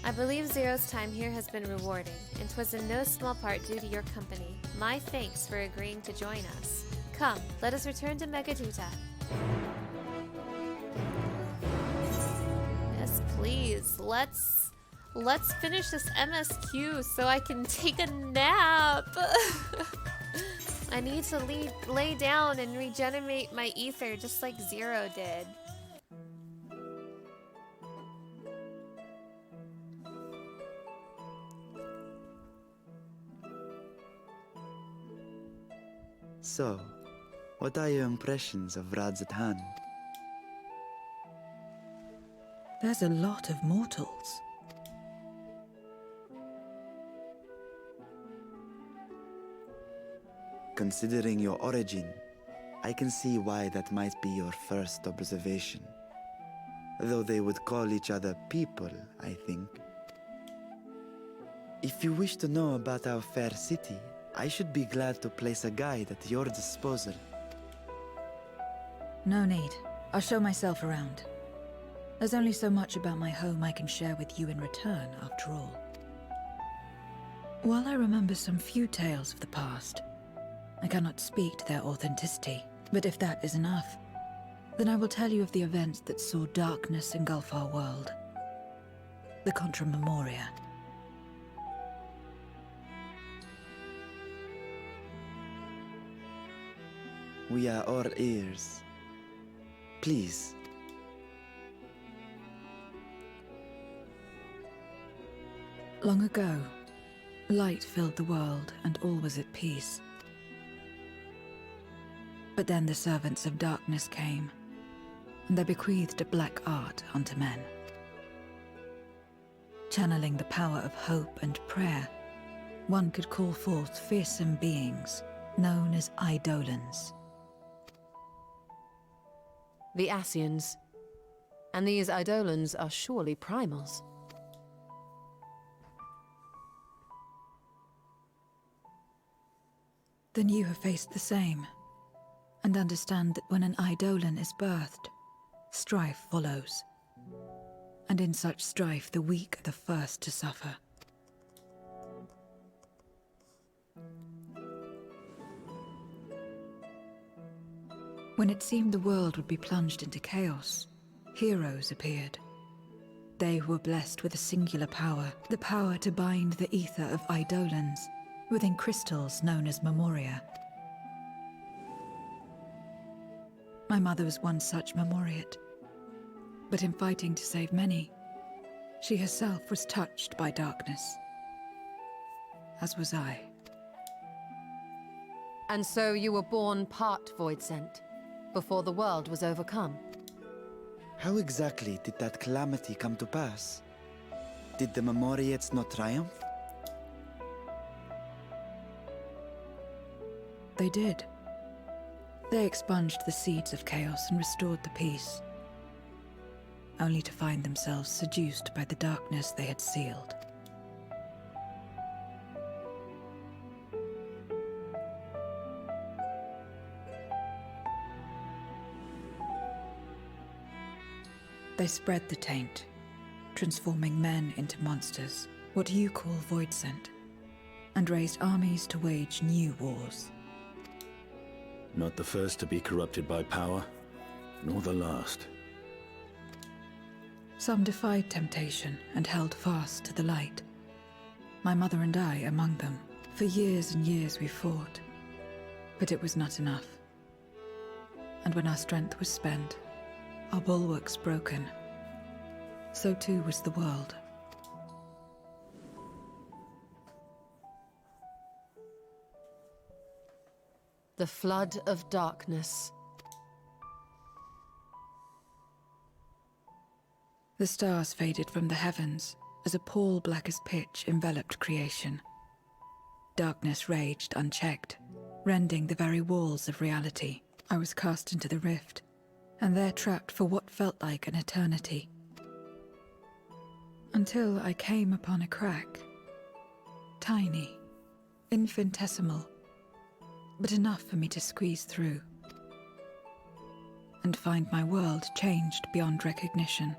A: I believe Zero's time here has been rewarding, and 'twas in no small part due to your company. My thanks for agreeing to join us. Come, let us return to Megaduta. Yes, please. Let's finish this MSQ so I can take a nap. I need to lay down and regenerate my ether just like Zero did.
I: So, what are your impressions of Radzatan?
E: There's a lot of mortals.
I: Considering your origin, I can see why that might be your first observation. Though they would call each other people, I think. If you wish to know about our fair city, I should be glad to place a guide at your disposal.
E: No need. I'll show myself around. There's only so much about my home I can share with you in return, after all. While I remember some few tales of the past, I cannot speak to their authenticity. But if that is enough, then I will tell you of the events that saw darkness engulf our world. The Contra Memoria.
I: We are all ears. Please.
E: Long ago, light filled the world and all was at peace. But then the servants of darkness came, and they bequeathed a black art unto men. Channeling the power of hope and prayer, one could call forth fearsome beings known as Eidolons.
G: The Ascians. And these Eidolons are surely primals.
E: Then you have faced the same, and understand that when an Eidolon is birthed, strife follows. And in such strife, the weak are the first to suffer. When it seemed the world would be plunged into chaos, heroes appeared. They were blessed with a singular power, the power to bind the ether of Eidolons within crystals known as Memoria. My mother was one such Memoriate, but in fighting to save many, she herself was touched by darkness, as was I.
G: And so you were born part Voidsent, before the world was overcome.
I: How exactly did that calamity come to pass? Did the Memoriates not triumph?
E: They did. They expunged the seeds of chaos and restored the peace, only to find themselves seduced by the darkness they had sealed. They spread the taint, transforming men into monsters, what you call Voidsent, and raised armies to wage new wars.
H: Not the first to be corrupted by power, nor the last.
E: Some defied temptation and held fast to the light. My mother and I among them. For years and years we fought, but it was not enough. And when our strength was spent, our bulwarks broken, so too was the world.
G: The flood of darkness.
E: The stars faded from the heavens as a pall black as pitch enveloped creation. Darkness raged unchecked, rending the very walls of reality. I was cast into the rift, and there trapped for what felt like an eternity. Until I came upon a crack. Tiny, infinitesimal, but enough for me to squeeze through and find my world changed beyond recognition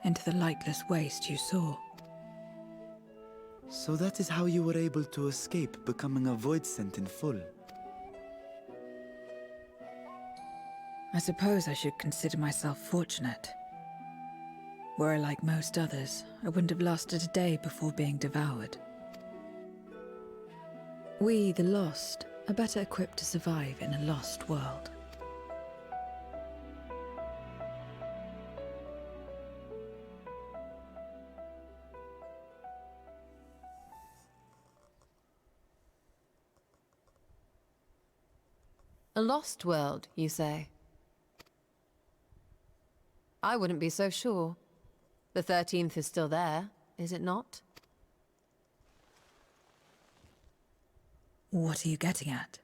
E: into the lightless waste you saw.
I: So that is how you were able to escape becoming a Voidsent in full.
E: I suppose I should consider myself fortunate. Were I like most others, I wouldn't have lasted a day before being devoured. We, the lost, are better equipped to survive in a lost world.
G: A lost world, you say? I wouldn't be so sure. The 13th is still there, is it not?
E: What are you getting at?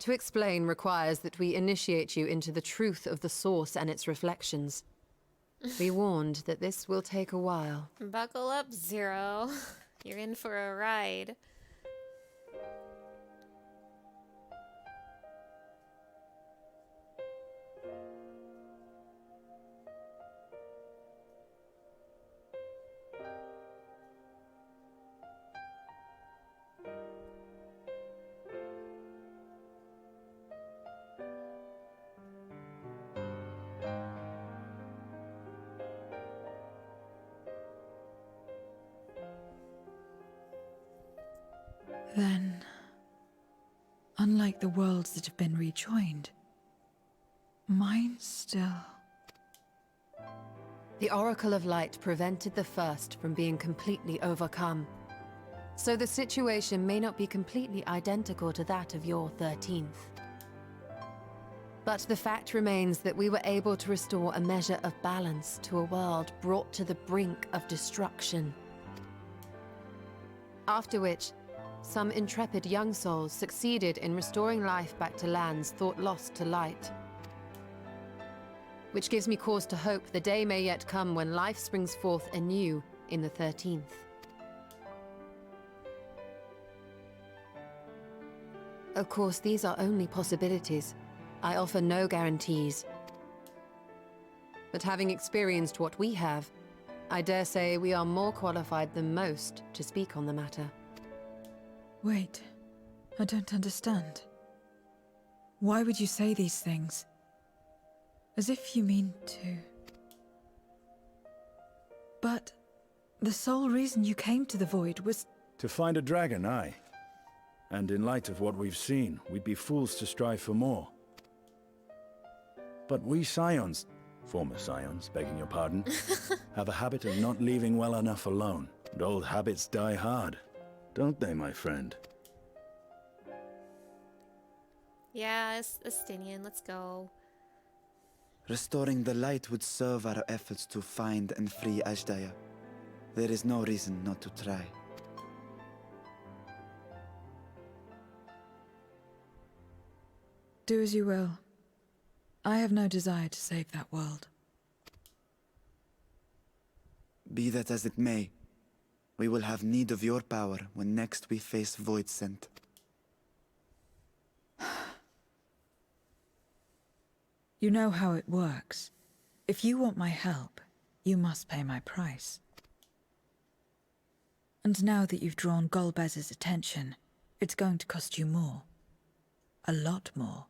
G: To explain requires that we initiate you into the truth of the source and its reflections. Be warned that this will take a while.
A: Buckle up, Zero. You're in for a ride.
E: Then, unlike the worlds that have been rejoined, mine still...
G: The Oracle of Light prevented the first from being completely overcome. So the situation may not be completely identical to that of your 13th. But the fact remains that we were able to restore a measure of balance to a world brought to the brink of destruction. After which, some intrepid young souls succeeded in restoring life back to lands thought lost to light. Which gives me cause to hope the day may yet come when life springs forth anew in the 13th. Of course, these are only possibilities. I offer no guarantees. But having experienced what we have, I dare say we are more qualified than most to speak on the matter.
E: Wait, I don't understand. Why would you say these things? As if you mean to... But the sole reason you came to the Void was...
H: To find a dragon, aye. And in light of what we've seen, we'd be fools to strive for more. But we Scions, former Scions, begging your pardon, have a habit of not leaving well enough alone. And old habits die hard, don't they, my friend?
A: Yeah, Estinian, let's go.
I: Restoring the light would serve our efforts to find and free Ashdaya. There is no reason not to try.
E: Do as you will. I have no desire to save that world.
I: Be that as it may, we will have need of your power when next we face Voidsent.
E: You know how it works. If you want my help, you must pay my price. And now that you've drawn Golbez's attention, it's going to cost you more. A lot more.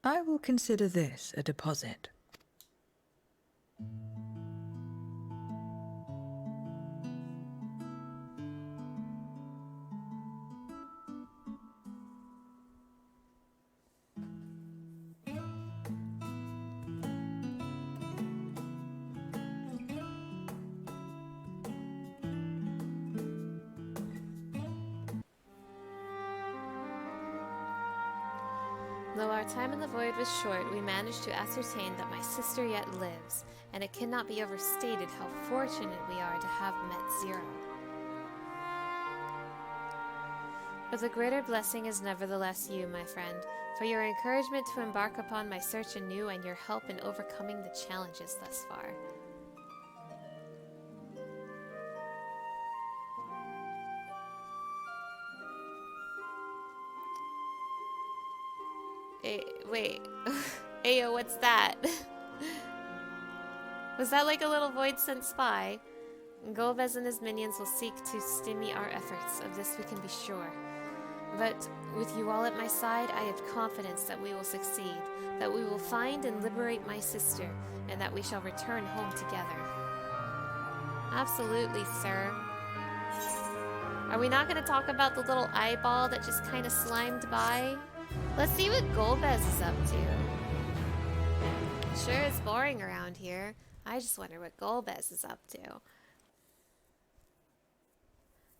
E: I will consider this a deposit.
A: Though our time in the Void was short, we managed to ascertain that my sister yet lives, and it cannot be overstated how fortunate we are to have met Zero. But the greater blessing is nevertheless you, my friend, for your encouragement to embark upon my search anew and your help in overcoming the challenges thus far. Wait. Ayo, what's that? Was that like a little Voidsent spy? Golbez and his minions will seek to stymie our efforts, of this we can be sure. But with you all at my side, I have confidence that we will succeed, that we will find and liberate my sister, and that we shall return home together. Absolutely, sir. Are we not going to talk about the little eyeball that just kind of slimed by? Let's see what Golbez is up to. Sure, it's boring around here. I just wonder what Golbez is up to.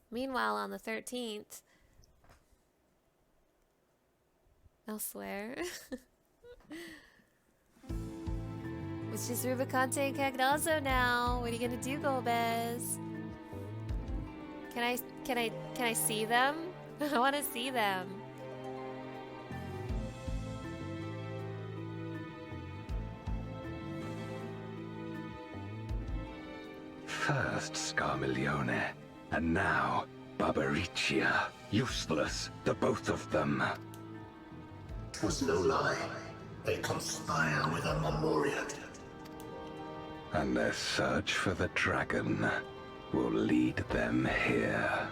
A: Meanwhile, on the 13th, elsewhere, which is Rubicante and Cagnazzo now. What are you gonna do, Golbez? Can I see them? I want to see them.
C: First Scarmiglione, and now Barbariccia. Useless, the both of them.
B: 'Twas no lie. They conspire with a Memoriat.
C: And their search for the dragon will lead them here.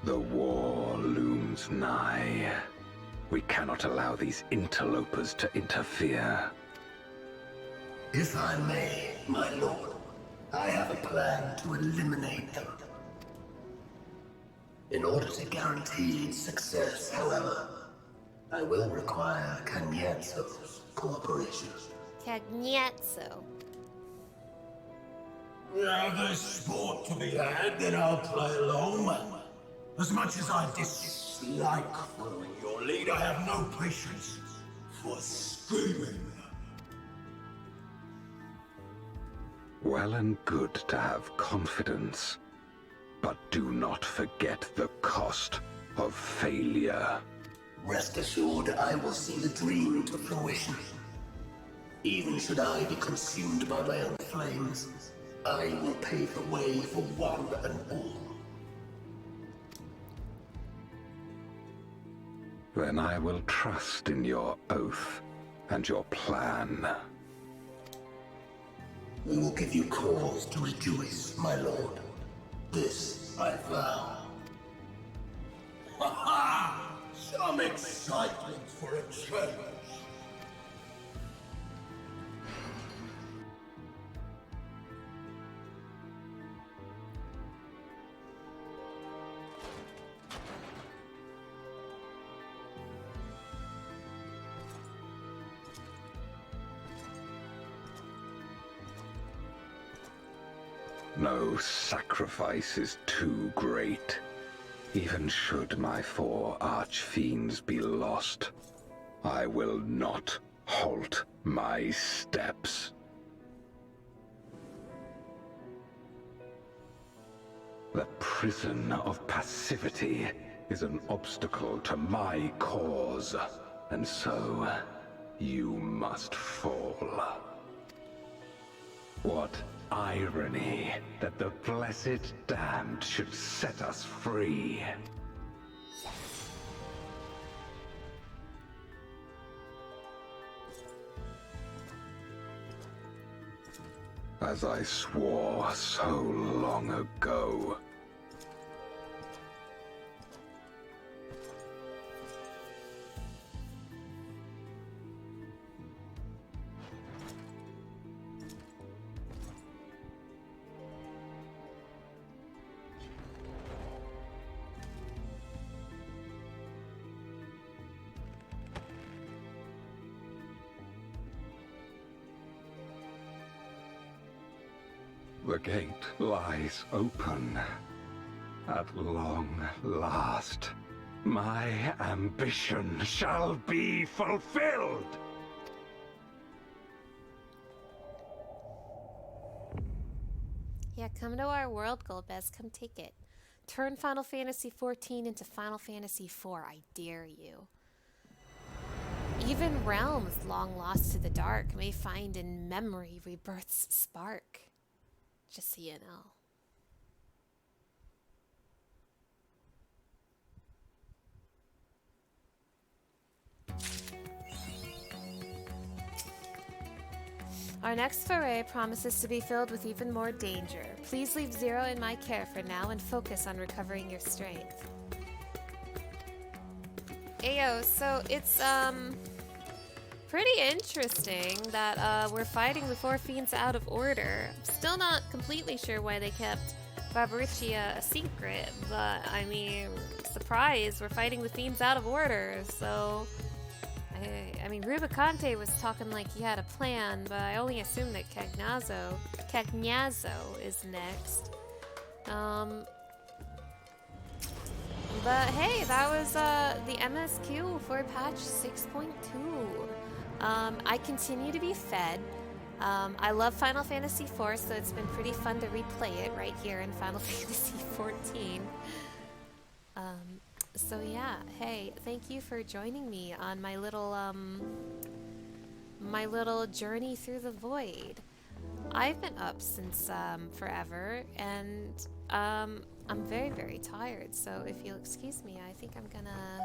C: The war looms nigh. We cannot allow these interlopers to interfere.
B: If I may, my lord, I have a plan to eliminate them. In order to guarantee success, however, I will require Cagnazzo's cooperation.
A: Cagnazzo.
B: Now there's sport to be had, then I'll play along. As much as I dislike following your lead, I have no patience for scheming.
C: well and good to have confidence, but do not forget the cost of failure.
B: Rest assured, I will see the dream to fruition. Even should I be consumed by my own flames, I will pave the way for one and all.
C: Then I will trust in your oath and your plan.
B: We will give you cause to rejoice, my lord. This I vow. Ha ha! Some excitement for a change.
C: No sacrifice is too great. Even should my 4 archfiends be lost, I will not halt my steps. The prison of passivity is an obstacle to my cause, and so you must fall. What irony that the blessed damned should set us free. As I swore so long ago. The gate lies open. At long last, my ambition shall be fulfilled!
A: Yeah, come to our world, Golbez. Come take it. Turn Final Fantasy XIV into Final Fantasy IV. I dare you. Even realms long lost to the dark may find in memory rebirth's spark. Just so you know. Our next foray promises to be filled with even more danger. Please leave Zero in my care for now and focus on recovering your strength. Ayo, so it's pretty interesting that we're fighting the 4 Fiends out of order. I'm still not completely sure why they kept Barbariccia a secret, but I mean, surprise, we're fighting the Fiends out of order, so... I mean, Rubicante was talking like he had a plan, but I only assume that Cagnazzo is next. But hey, that was the MSQ for patch 6.2. I continue to be fed. I love Final Fantasy IV, so it's been pretty fun to replay it right here in Final Fantasy XIV. So yeah, hey, thank you for joining me on my little journey through the void. I've been up since forever, and I'm very, very tired, so if you'll excuse me, I think I'm gonna...